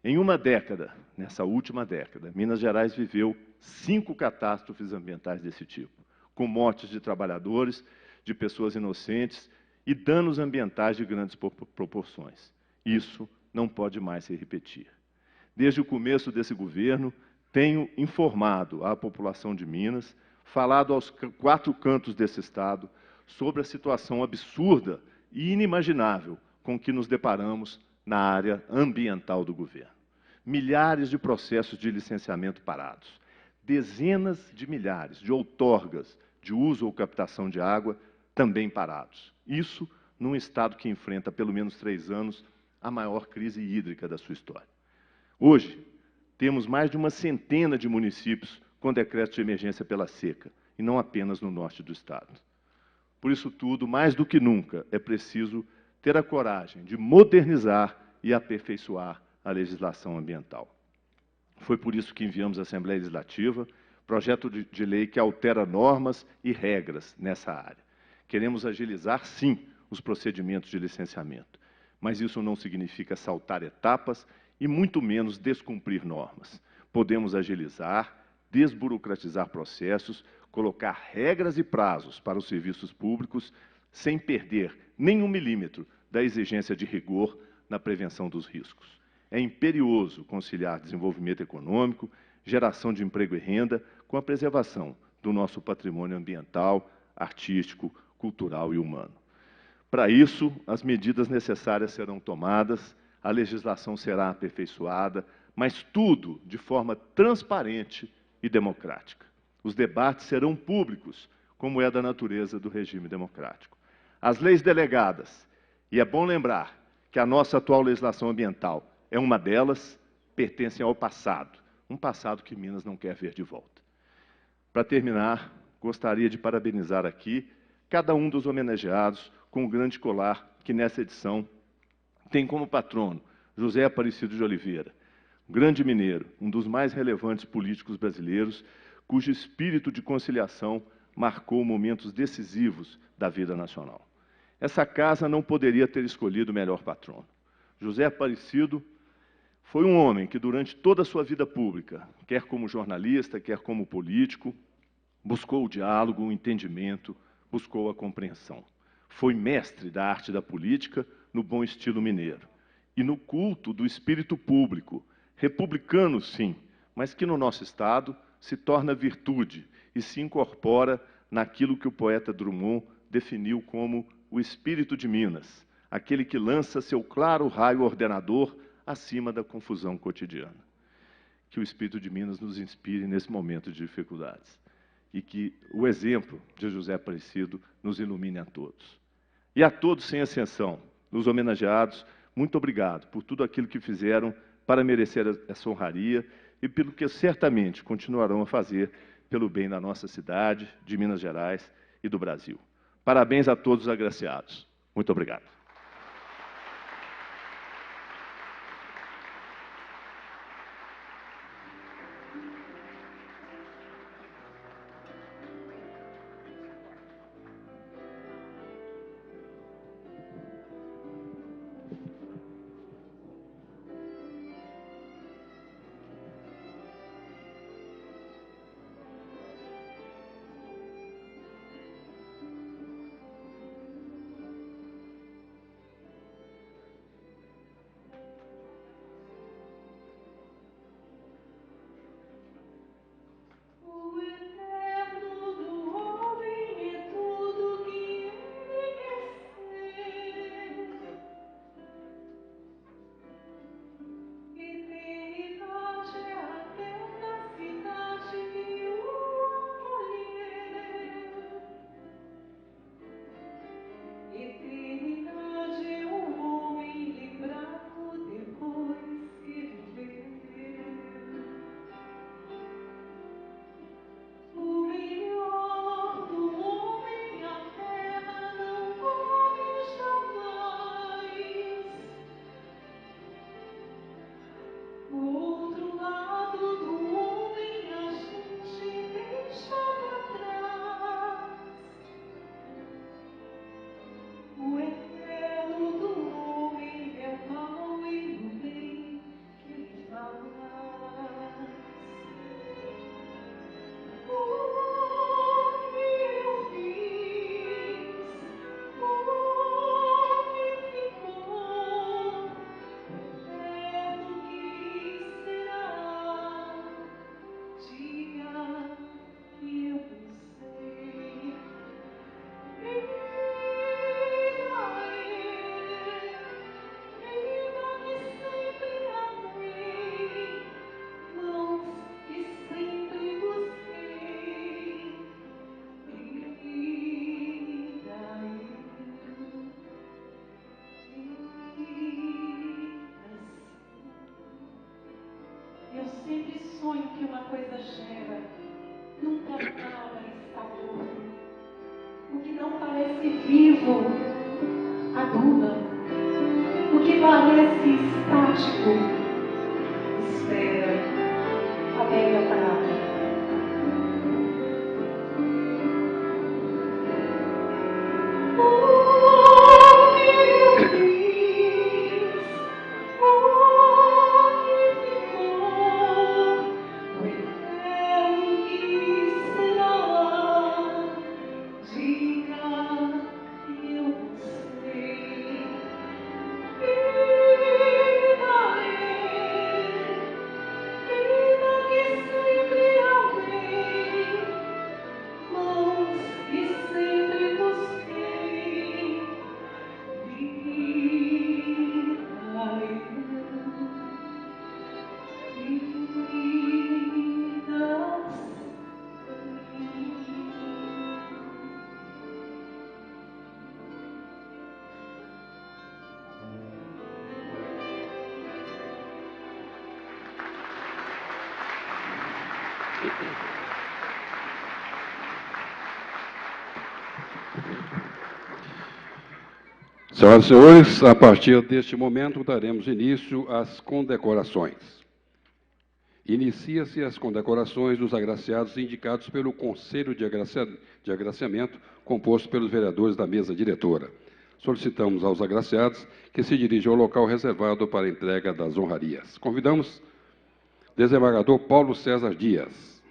Em uma década, nessa última década, Minas Gerais viveu 5 catástrofes ambientais desse tipo, com mortes de trabalhadores, de pessoas inocentes e danos ambientais de grandes proporções. Isso não pode mais se repetir. Desde o começo desse governo, tenho informado a população de Minas, falado aos 4 cantos desse Estado sobre a situação absurda e inimaginável com que nos deparamos na área ambiental do governo. Milhares de processos de licenciamento parados, dezenas de milhares de outorgas de uso ou captação de água também parados. Isso num Estado que enfrenta, pelo menos 3 anos, a maior crise hídrica da sua história. Hoje, temos mais de uma centena de municípios com decreto de emergência pela seca, e não apenas no norte do Estado. Por isso tudo, mais do que nunca, é preciso ter a coragem de modernizar e aperfeiçoar a legislação ambiental. Foi por isso que enviamos à Assembleia Legislativa projeto de lei que altera normas e regras nessa área. Queremos agilizar, sim, os procedimentos de licenciamento, mas isso não significa saltar etapas e muito menos descumprir normas. Podemos agilizar, desburocratizar processos, colocar regras e prazos para os serviços públicos sem perder nem 1 milímetro da exigência de rigor na prevenção dos riscos. É imperioso conciliar desenvolvimento econômico, geração de emprego e renda com a preservação do nosso patrimônio ambiental, artístico, cultural e humano. Para isso, as medidas necessárias serão tomadas, a legislação será aperfeiçoada, mas tudo de forma transparente e democrática. Os debates serão públicos, como é da natureza do regime democrático. As leis delegadas, e é bom lembrar que a nossa atual legislação ambiental é uma delas, pertencem ao passado, um passado que Minas não quer ver de volta. Para terminar, gostaria de parabenizar aqui cada um dos homenageados com o grande colar que nessa edição tem como patrono José Aparecido de Oliveira, um grande mineiro, um dos mais relevantes políticos brasileiros, cujo espírito de conciliação marcou momentos decisivos da vida nacional. Essa casa não poderia ter escolhido o melhor patrono. José Aparecido foi um homem que, durante toda a sua vida pública, quer como jornalista, quer como político, buscou o diálogo, o entendimento, buscou a compreensão. Foi mestre da arte da política no bom estilo mineiro e no culto do espírito público, republicano sim, mas que no nosso Estado se torna virtude e se incorpora naquilo que o poeta Drummond definiu como o espírito de Minas, aquele que lança seu claro raio ordenador acima da confusão cotidiana. Que o espírito de Minas nos inspire nesse momento de dificuldades e que o exemplo de José Aparecido nos ilumine a todos. E a todos, sem exceção, os homenageados, muito obrigado por tudo aquilo que fizeram para merecer essa honraria e pelo que certamente continuarão a fazer pelo bem da nossa cidade, de Minas Gerais e do Brasil. Parabéns a todos os agraciados. Muito obrigado. O eterno do homem é tudo que ele quer ser. Eternidade é a terna cidade que o acolheu. Eternidade é o homem lembrado depois que viveu. O melhor do homem a terra não come jamais. O outro lado do homem a gente deixa pra trás. O eterno do homem é o mal e o bem que ele faz. O que eu fiz, o que ficou, eterno que será, diga que eu não sei. Vida que sempre amei, mãos que sempre busquei. Vida eu sempre sonho que uma coisa gera, nunca nada está morto. O que não parece vivo, adula. O que parece estático, espera, adega a praia. O que eu fiz, o que ficou, o eterno que será, diga que eu não sei. Vida que sempre amei, mãos que sempre busquei. Vida Senhoras e senhores, a partir deste momento daremos início às condecorações. Inicia-se as condecorações dos agraciados indicados pelo Conselho de Agraciamento, composto pelos vereadores da mesa diretora. Solicitamos aos agraciados que se dirijam ao local reservado para a entrega das honrarias. Convidamos desembargador Paulo César Dias.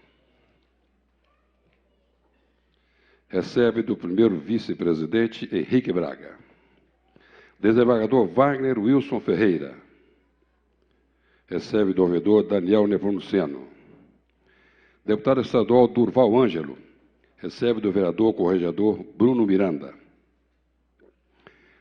Recebe do primeiro vice-presidente Henrique Braga. Desembargador Wagner Wilson Ferreira. Recebe do ouvidor Daniel Nepomuceno. Deputado estadual Durval Ângelo. Recebe do vereador corregedor Bruno Miranda.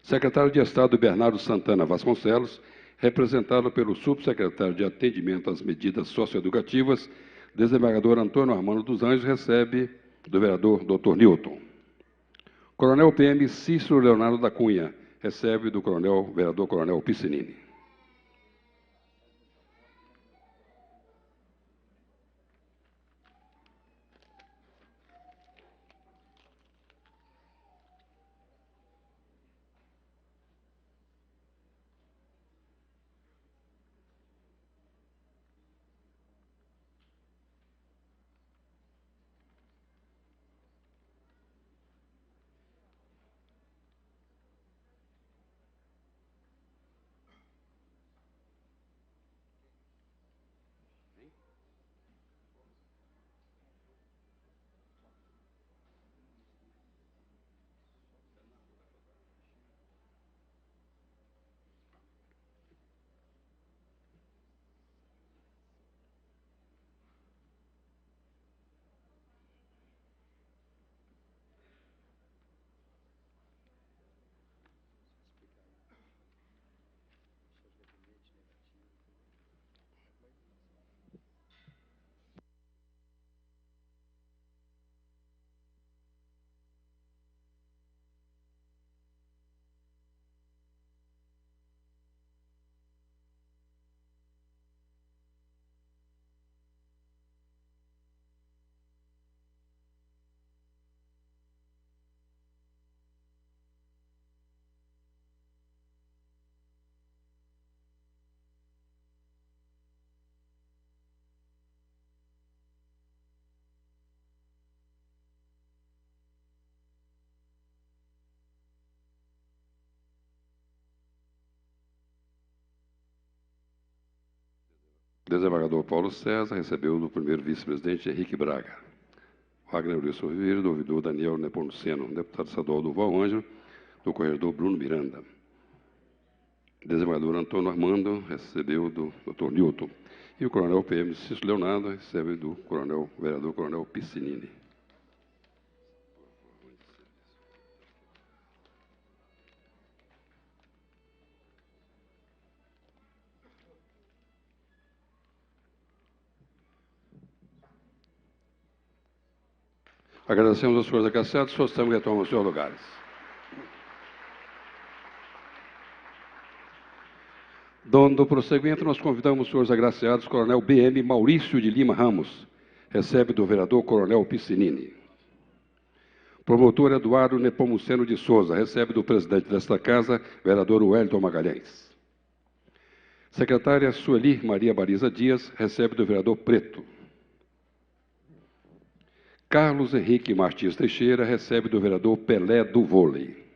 Secretário de Estado Bernardo Santana Vasconcelos, representado pelo subsecretário de Atendimento às Medidas Socioeducativas, desembargador Antônio Armando dos Anjos, recebe do vereador Dr. Newton. Coronel PM Cícero Leonardo da Cunha, recebe do vereador Coronel Piscinini. Desembargador Paulo César recebeu do primeiro vice-presidente Henrique Braga. Wagner Wilson Ferreira, do ouvidor Daniel Nepomuceno. Deputado estadual Durval Ângelo, do corregedor Bruno Miranda. Desembargador Antônio Armando recebeu do Dr. Newton. E o coronel PM Cícero Leonardo recebe do vereador Coronel Piscinini. Agradecemos aos senhores agraciados, solicitamos que retomem os seus lugares. Dando prosseguimento, nós convidamos os senhores agraciados, Coronel BM Maurício de Lima Ramos, recebe do vereador Coronel Piscinini. Promotor Eduardo Nepomuceno de Souza, recebe do presidente desta Casa, vereador Wellington Magalhães. Secretária Sueli Maria Bariza Dias, recebe do vereador Preto. Carlos Henrique Martins Teixeira, recebe do vereador Pelé do Vôlei.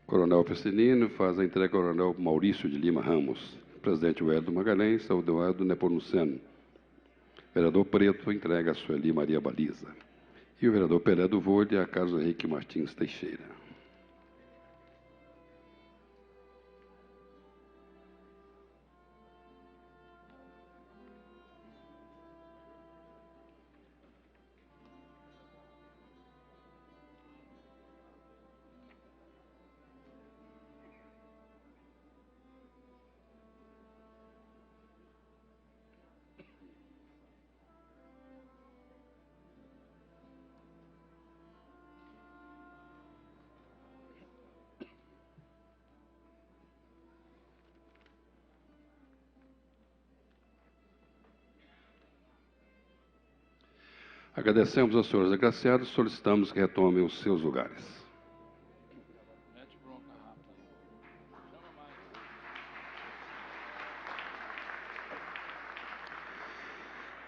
Coronel Piscinini faz a entrega ao Coronel Maurício de Lima Ramos. Presidente Wellington Magalhães, ao Eduardo Nepomuceno. Vereador Preto entrega a Sueli Maria Baliza. E o vereador Pelé do Vôlei a Carlos Henrique Martins Teixeira. Agradecemos aos senhores agraciados e solicitamos que retomem os seus lugares.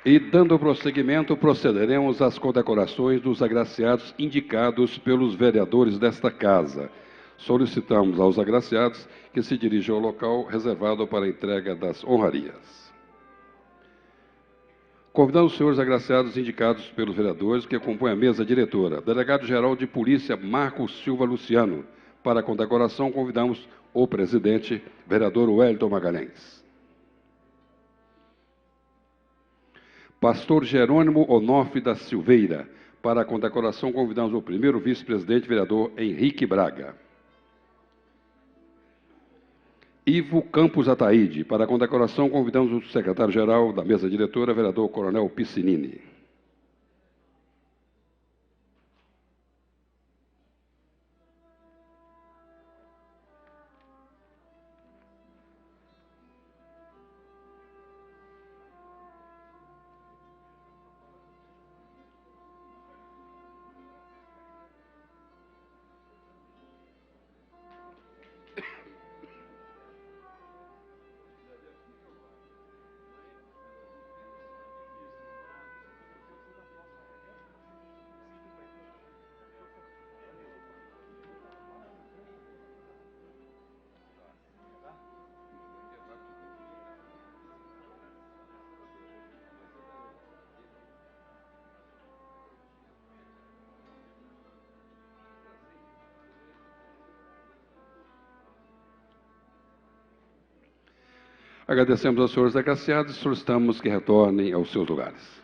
E, dando prosseguimento, procederemos às condecorações dos agraciados indicados pelos vereadores desta Casa. Solicitamos aos agraciados que se dirijam ao local reservado para a entrega das honrarias. Convidamos os senhores agraciados indicados pelos vereadores que compõem a mesa diretora. Delegado-Geral de Polícia, Marcos Silva Luciano. Para a condecoração, convidamos o presidente, vereador Wellington Magalhães. Pastor Jerônimo Onofre da Silveira. Para a condecoração, convidamos o primeiro vice-presidente, vereador Henrique Braga. Ivo Campos Ataíde. Para a condecoração, convidamos o secretário-geral da mesa diretora, vereador Coronel Piscinini. Agradecemos aos senhores agraciados e solicitamos que retornem aos seus lugares.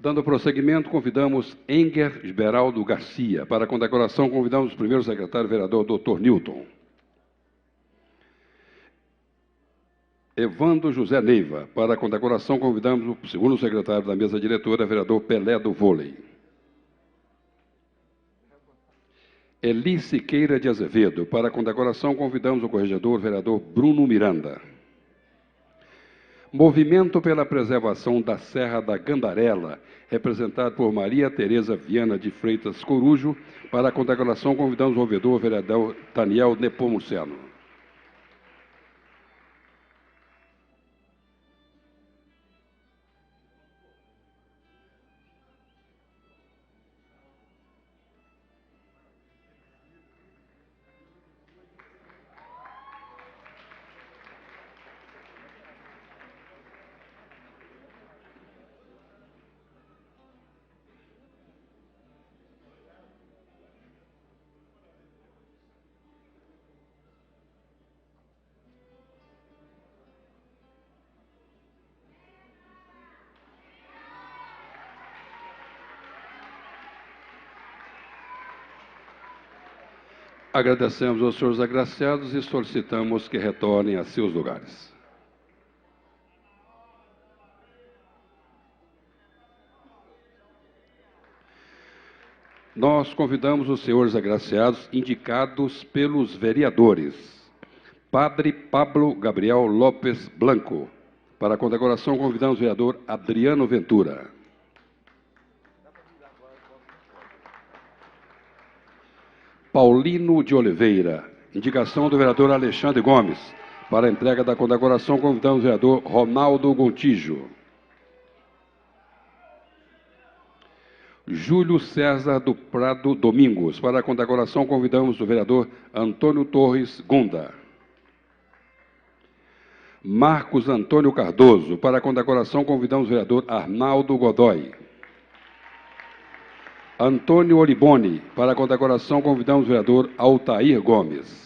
Dando prosseguimento, convidamos Enger Beraldo Garcia. Para a condecoração, convidamos o primeiro secretário, vereador Dr. Newton. Evandro José Neiva. Para a condecoração, convidamos o segundo secretário da mesa diretora, vereador Pelé do Vôlei. Eli Siqueira de Azevedo. Para a condecoração, convidamos o corregedor, vereador Bruno Miranda. Movimento pela Preservação da Serra da Gandarela, representado por Maria Tereza Viana de Freitas Corujo. Para a condecoração, convidamos o ouvidor, vereador Daniel Nepomuceno. Agradecemos aos senhores agraciados e solicitamos que retornem a seus lugares. Nós convidamos os senhores agraciados indicados pelos vereadores. Padre Pablo Gabriel Lopes Blanco. Para a condecoração, convidamos o vereador Adriano Ventura. Paulino de Oliveira. Indicação do vereador Alexandre Gomes. Para a entrega da condecoração, convidamos o vereador Ronaldo Gontijo. Júlio César do Prado Domingos. Para a condecoração, convidamos o vereador Antônio Torres Gunda. Marcos Antônio Cardoso. Para a condecoração, convidamos o vereador Arnaldo Godoy. Antônio Olibone. Para a condecoração, convidamos o vereador Altair Gomes.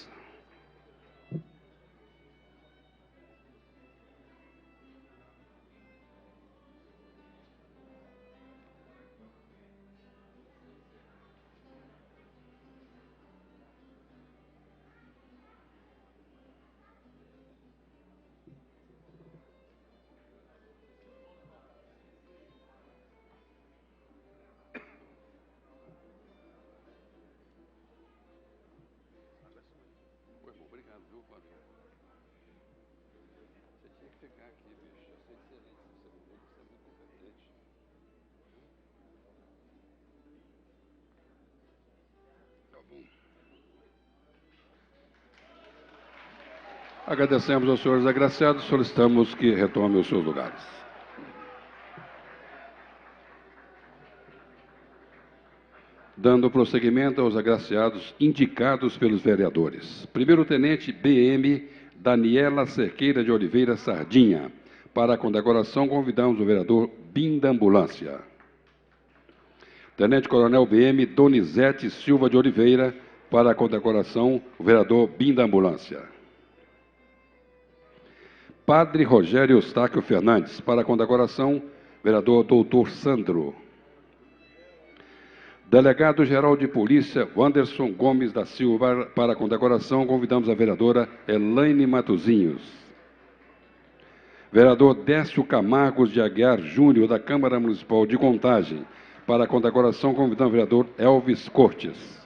ficar aqui, bicho. Eu sei que você é muito competente. Tá bom. Agradecemos aos senhores agraciados, solicitamos que retomem os seus lugares. Dando prosseguimento aos agraciados indicados pelos vereadores. Primeiro-tenente BM Daniela Cerqueira de Oliveira Sardinha. Para a condecoração, convidamos o vereador Bim da Ambulância. Tenente-coronel BM Donizete Silva de Oliveira. Para a condecoração, o vereador Bim da Ambulância. Padre Rogério Eustáquio Fernandes. Para a condecoração, vereador Doutor Sandro. Delegado-Geral de Polícia, Wanderson Gomes da Silva. Para a condecoração, convidamos a vereadora Elaine Matozinhos. Vereador Décio Camargos de Aguiar Júnior, da Câmara Municipal de Contagem. Para a condecoração, convidamos o vereador Elvis Cortes.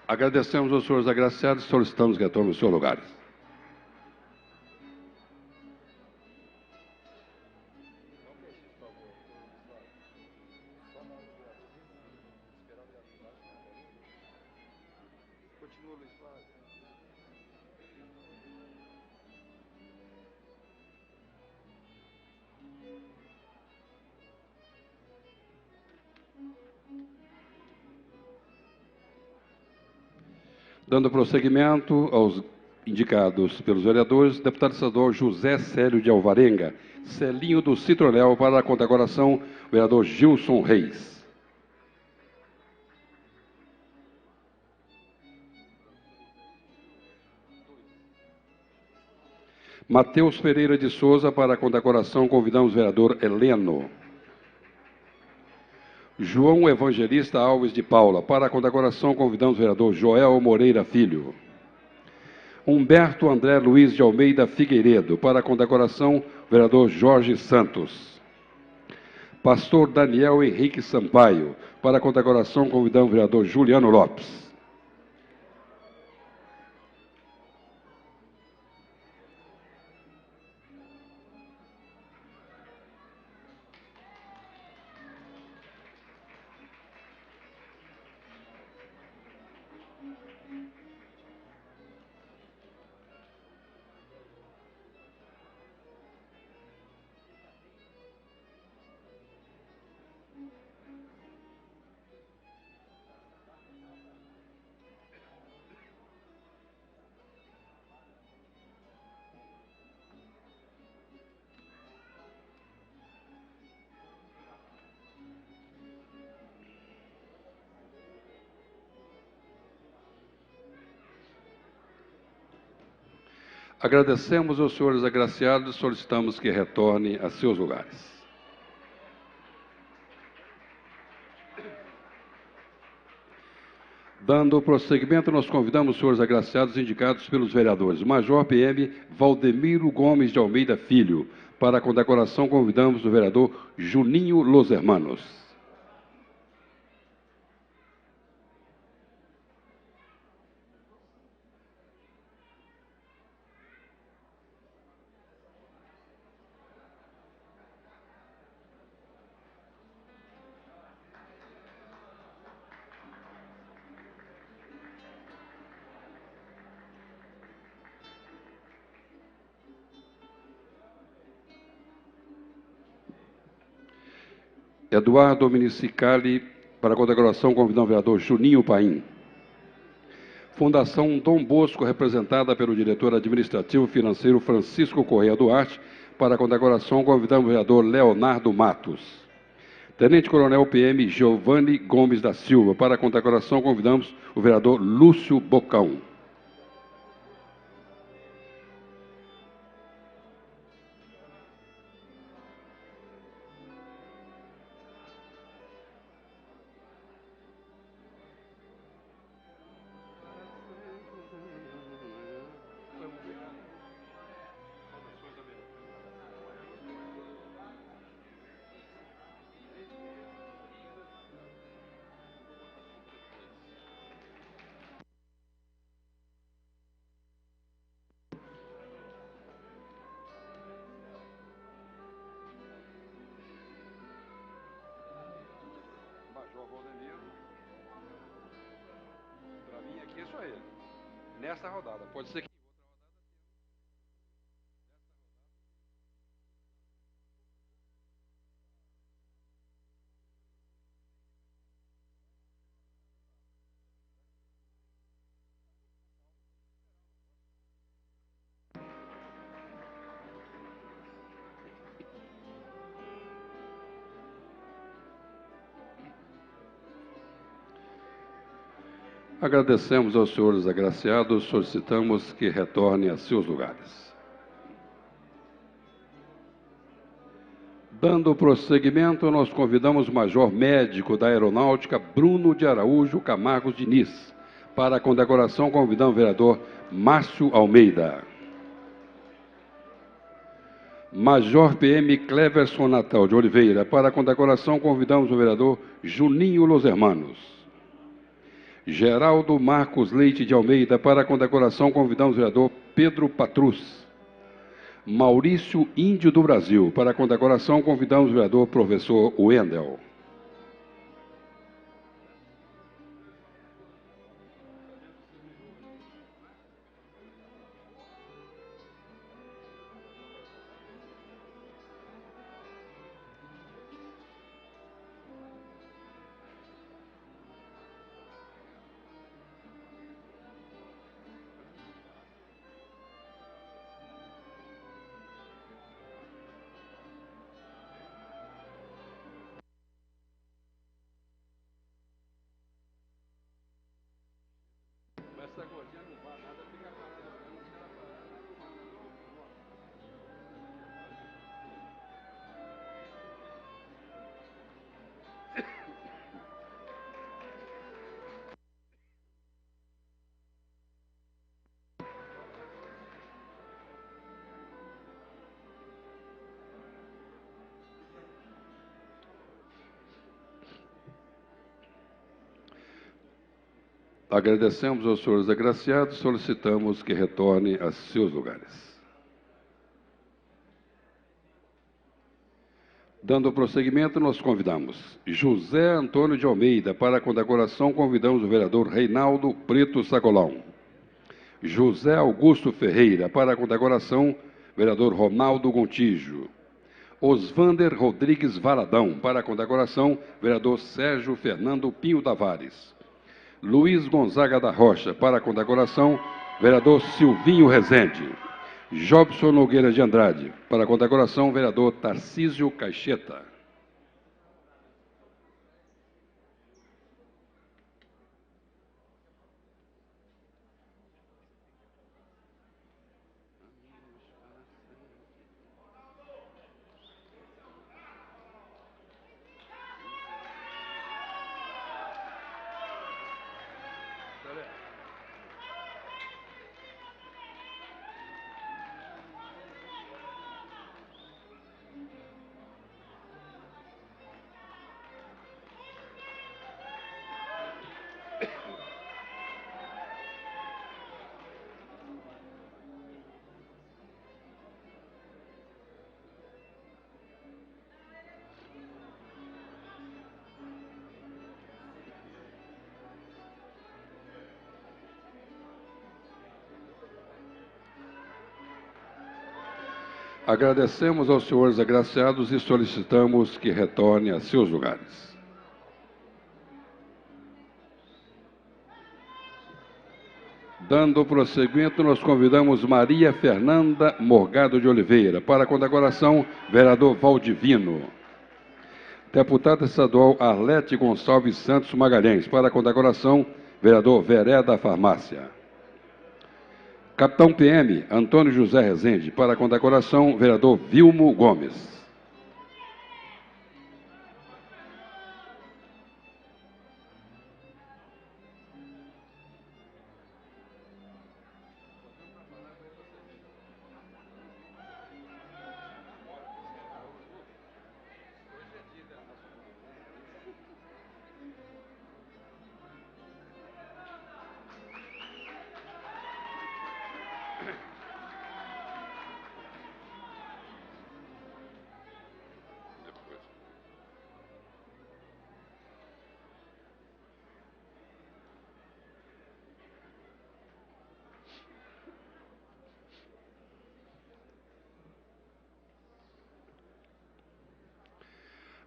Agradecemos aos senhores agraciados e solicitamos que retomem os seus lugares. Dando prosseguimento aos indicados pelos vereadores, deputado estadual José Célio de Alvarenga, Celinho do Citroléu. Para a condecoração, vereador Gilson Reis. Matheus Pereira de Souza. Para a condecoração, convidamos o vereador Heleno. João Evangelista Alves de Paula. Para a condecoração, convidamos o vereador Joel Moreira Filho. Humberto André Luiz de Almeida Figueiredo. Para a condecoração, o vereador Jorge Santos. Pastor Daniel Henrique Sampaio. Para a condecoração, convidamos o vereador Juliano Lopes. Agradecemos aos senhores agraciados e solicitamos que retornem a seus lugares. Dando prosseguimento, nós convidamos os senhores agraciados indicados pelos vereadores. Major PM Valdemiro Gomes de Almeida Filho. Para a condecoração, convidamos o vereador Juninho Los Hermanos. Eduardo Minicicali, para a condecoração, convidamos o vereador Juninho Paim. Fundação Dom Bosco, representada pelo diretor administrativo financeiro Francisco Correia Duarte, para a condecoração, convidamos o vereador Leonardo Matos. Tenente Coronel PM Giovanni Gomes da Silva, para a condecoração, convidamos o vereador Lúcio Bocão. Major Valdemiro, para mim aqui é isso aí. Nesta rodada, pode ser que agradecemos aos senhores agraciados, solicitamos que retornem a seus lugares. Dando prosseguimento, nós convidamos o Major Médico da Aeronáutica, Bruno de Araújo Camargo Diniz. Para a condecoração, convidamos o vereador Márcio Almeida. Major PM Cleverson Natal de Oliveira. Para a condecoração, convidamos o vereador Juninho Los Hermanos. Geraldo Marcos Leite de Almeida. Para a condecoração, convidamos o vereador Pedro Patrus. Maurício Índio do Brasil. Para a condecoração, convidamos o vereador professor Wendel. Essa gordinha não vai nada, fica parada olhando os caras Agradecemos aos senhores agraciados, solicitamos que retornem a seus lugares. Dando prosseguimento, nós convidamos José Antônio de Almeida. Para a condecoração, convidamos o vereador Reinaldo Preto Sacolão. José Augusto Ferreira. Para a condecoração, vereador Ronaldo Gontijo. Osvander Rodrigues Valadão. Para a condecoração, vereador Sérgio Fernando Pinho Tavares. Luiz Gonzaga da Rocha. Para a condecoração, vereador Silvinho Rezende. Jobson Nogueira de Andrade. Para a condecoração, vereador Tarcísio Caixeta. Agradecemos aos senhores agraciados e solicitamos que retornem a seus lugares. Dando prosseguimento, nós convidamos Maria Fernanda Morgado de Oliveira. Para a condecoração, vereador Valdivino. Deputada estadual Arlete Gonçalves Santos Magalhães. Para a condecoração, vereador Veré da Farmácia. Capitão PM, Antônio José Rezende. Para a condecoração, vereador Vilmo Gomes.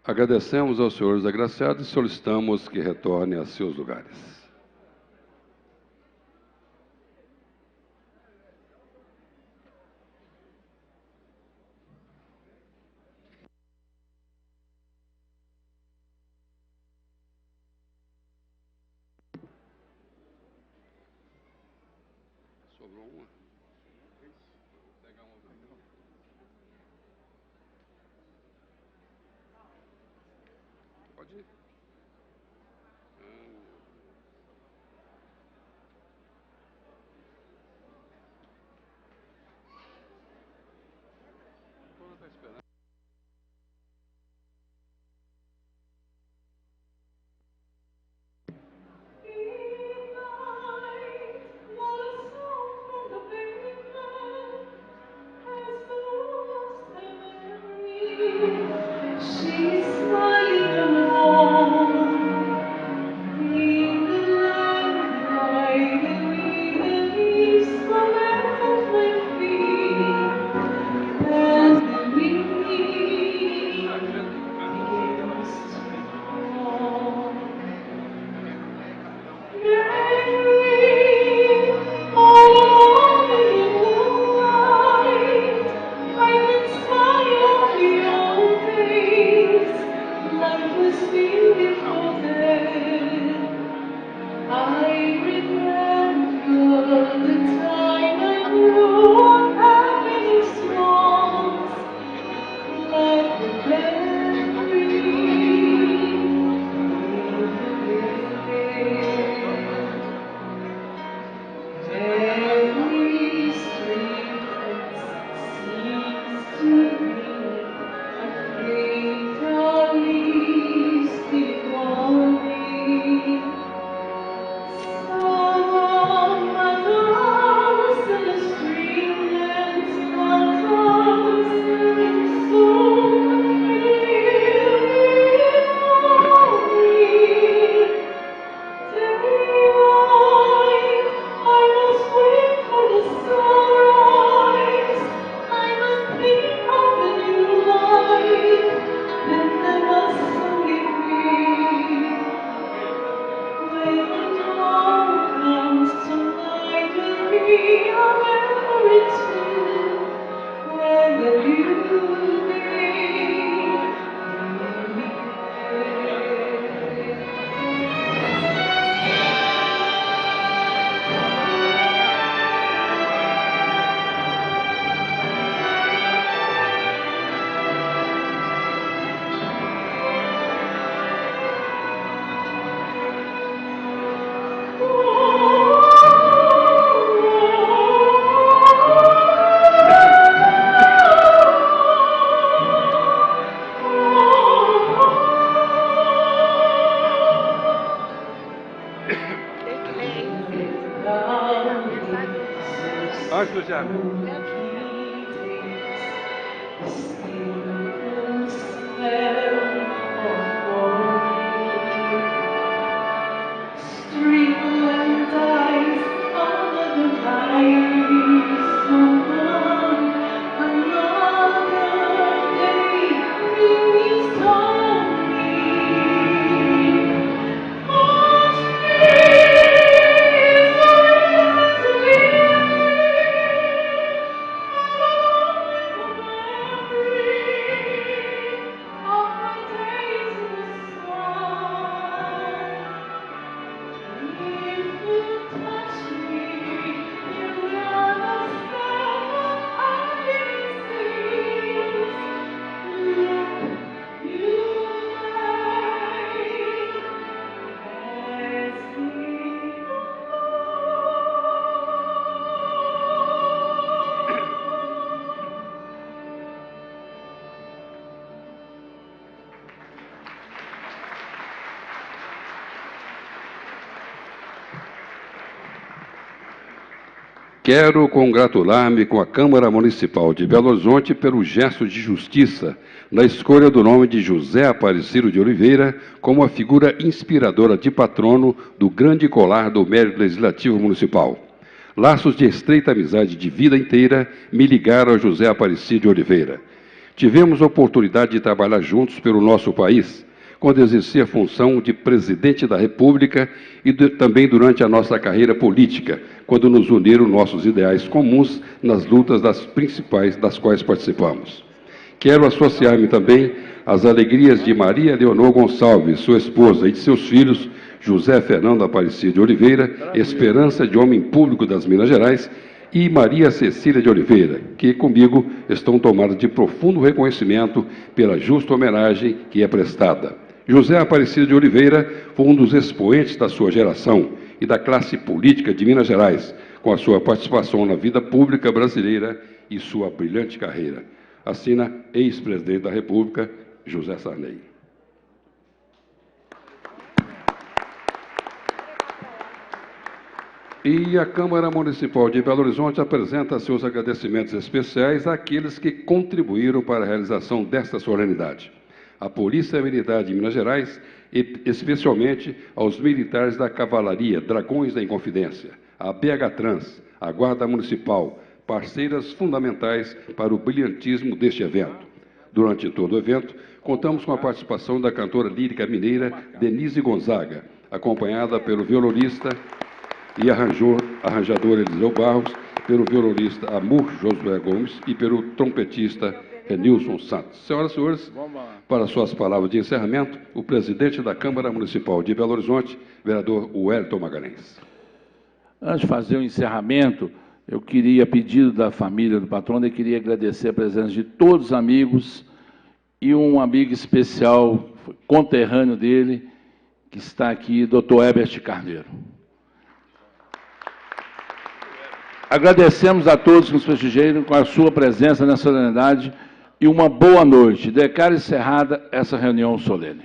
Agradecemos aos senhores agraciados e solicitamos que retornem a seus lugares. Sobrou uma. Vou pegar uma. Pode ir. Está esperando. She's smiling alone in the light, the leaves fall out of my feet as the wind begins to fall. Mary, all alone in the moonlight, I can smile the old days. Life was beautiful then. I remember the time I knew happiness was like a berry in the wind. Every street seems to be afraid of leaves falling. Some meadows and streamlets, flowers and so Antes, Jaime. Streamland eyes under the lights of one another. Quero congratular-me com a Câmara Municipal de Belo Horizonte pelo gesto de justiça na escolha do nome de José Aparecido de Oliveira como a figura inspiradora de patrono do grande colar do Mérito Legislativo Municipal. Laços de estreita amizade de vida inteira me ligaram a José Aparecido de Oliveira. Tivemos a oportunidade de trabalhar juntos pelo nosso país, quando exercia a função de presidente da República e também durante a nossa carreira política, quando nos uniram nossos ideais comuns nas lutas das principais das quais participamos. Quero associar-me também às alegrias de Maria Leonor Gonçalves, sua esposa, e de seus filhos, José Fernando Aparecido de Oliveira, esperança de homem público das Minas Gerais, e Maria Cecília de Oliveira, que comigo estão tomadas de profundo reconhecimento pela justa homenagem que é prestada. José Aparecido de Oliveira foi um dos expoentes da sua geração e da classe política de Minas Gerais, com a sua participação na vida pública brasileira e sua brilhante carreira. Assina ex-presidente da República, José Sarney. E a Câmara Municipal de Belo Horizonte apresenta seus agradecimentos especiais àqueles que contribuíram para a realização desta solenidade. A Polícia Militar de Minas Gerais, e especialmente aos militares da Cavalaria, Dragões da Inconfidência, a BH Trans, a Guarda Municipal, parceiras fundamentais para o brilhantismo deste evento. Durante todo o evento, contamos com a participação da cantora lírica mineira Denise Gonzaga, acompanhada pelo violonista e arranjador Eliseu Barros, pelo violonista Amur Josué Gomes e pelo trompetista Renilson Santos. Senhoras e senhores, para suas palavras de encerramento, o presidente da Câmara Municipal de Belo Horizonte, vereador Wellington Magalhães. Antes de fazer o encerramento, eu queria, a pedido da família do patrono, eu queria agradecer a presença de todos os amigos e um amigo especial, conterrâneo dele, que está aqui, Dr. Herbert Carneiro. Agradecemos a todos que nos prestigiaram com a sua presença nessa solenidade e uma boa noite. Declaro encerrada essa reunião solene.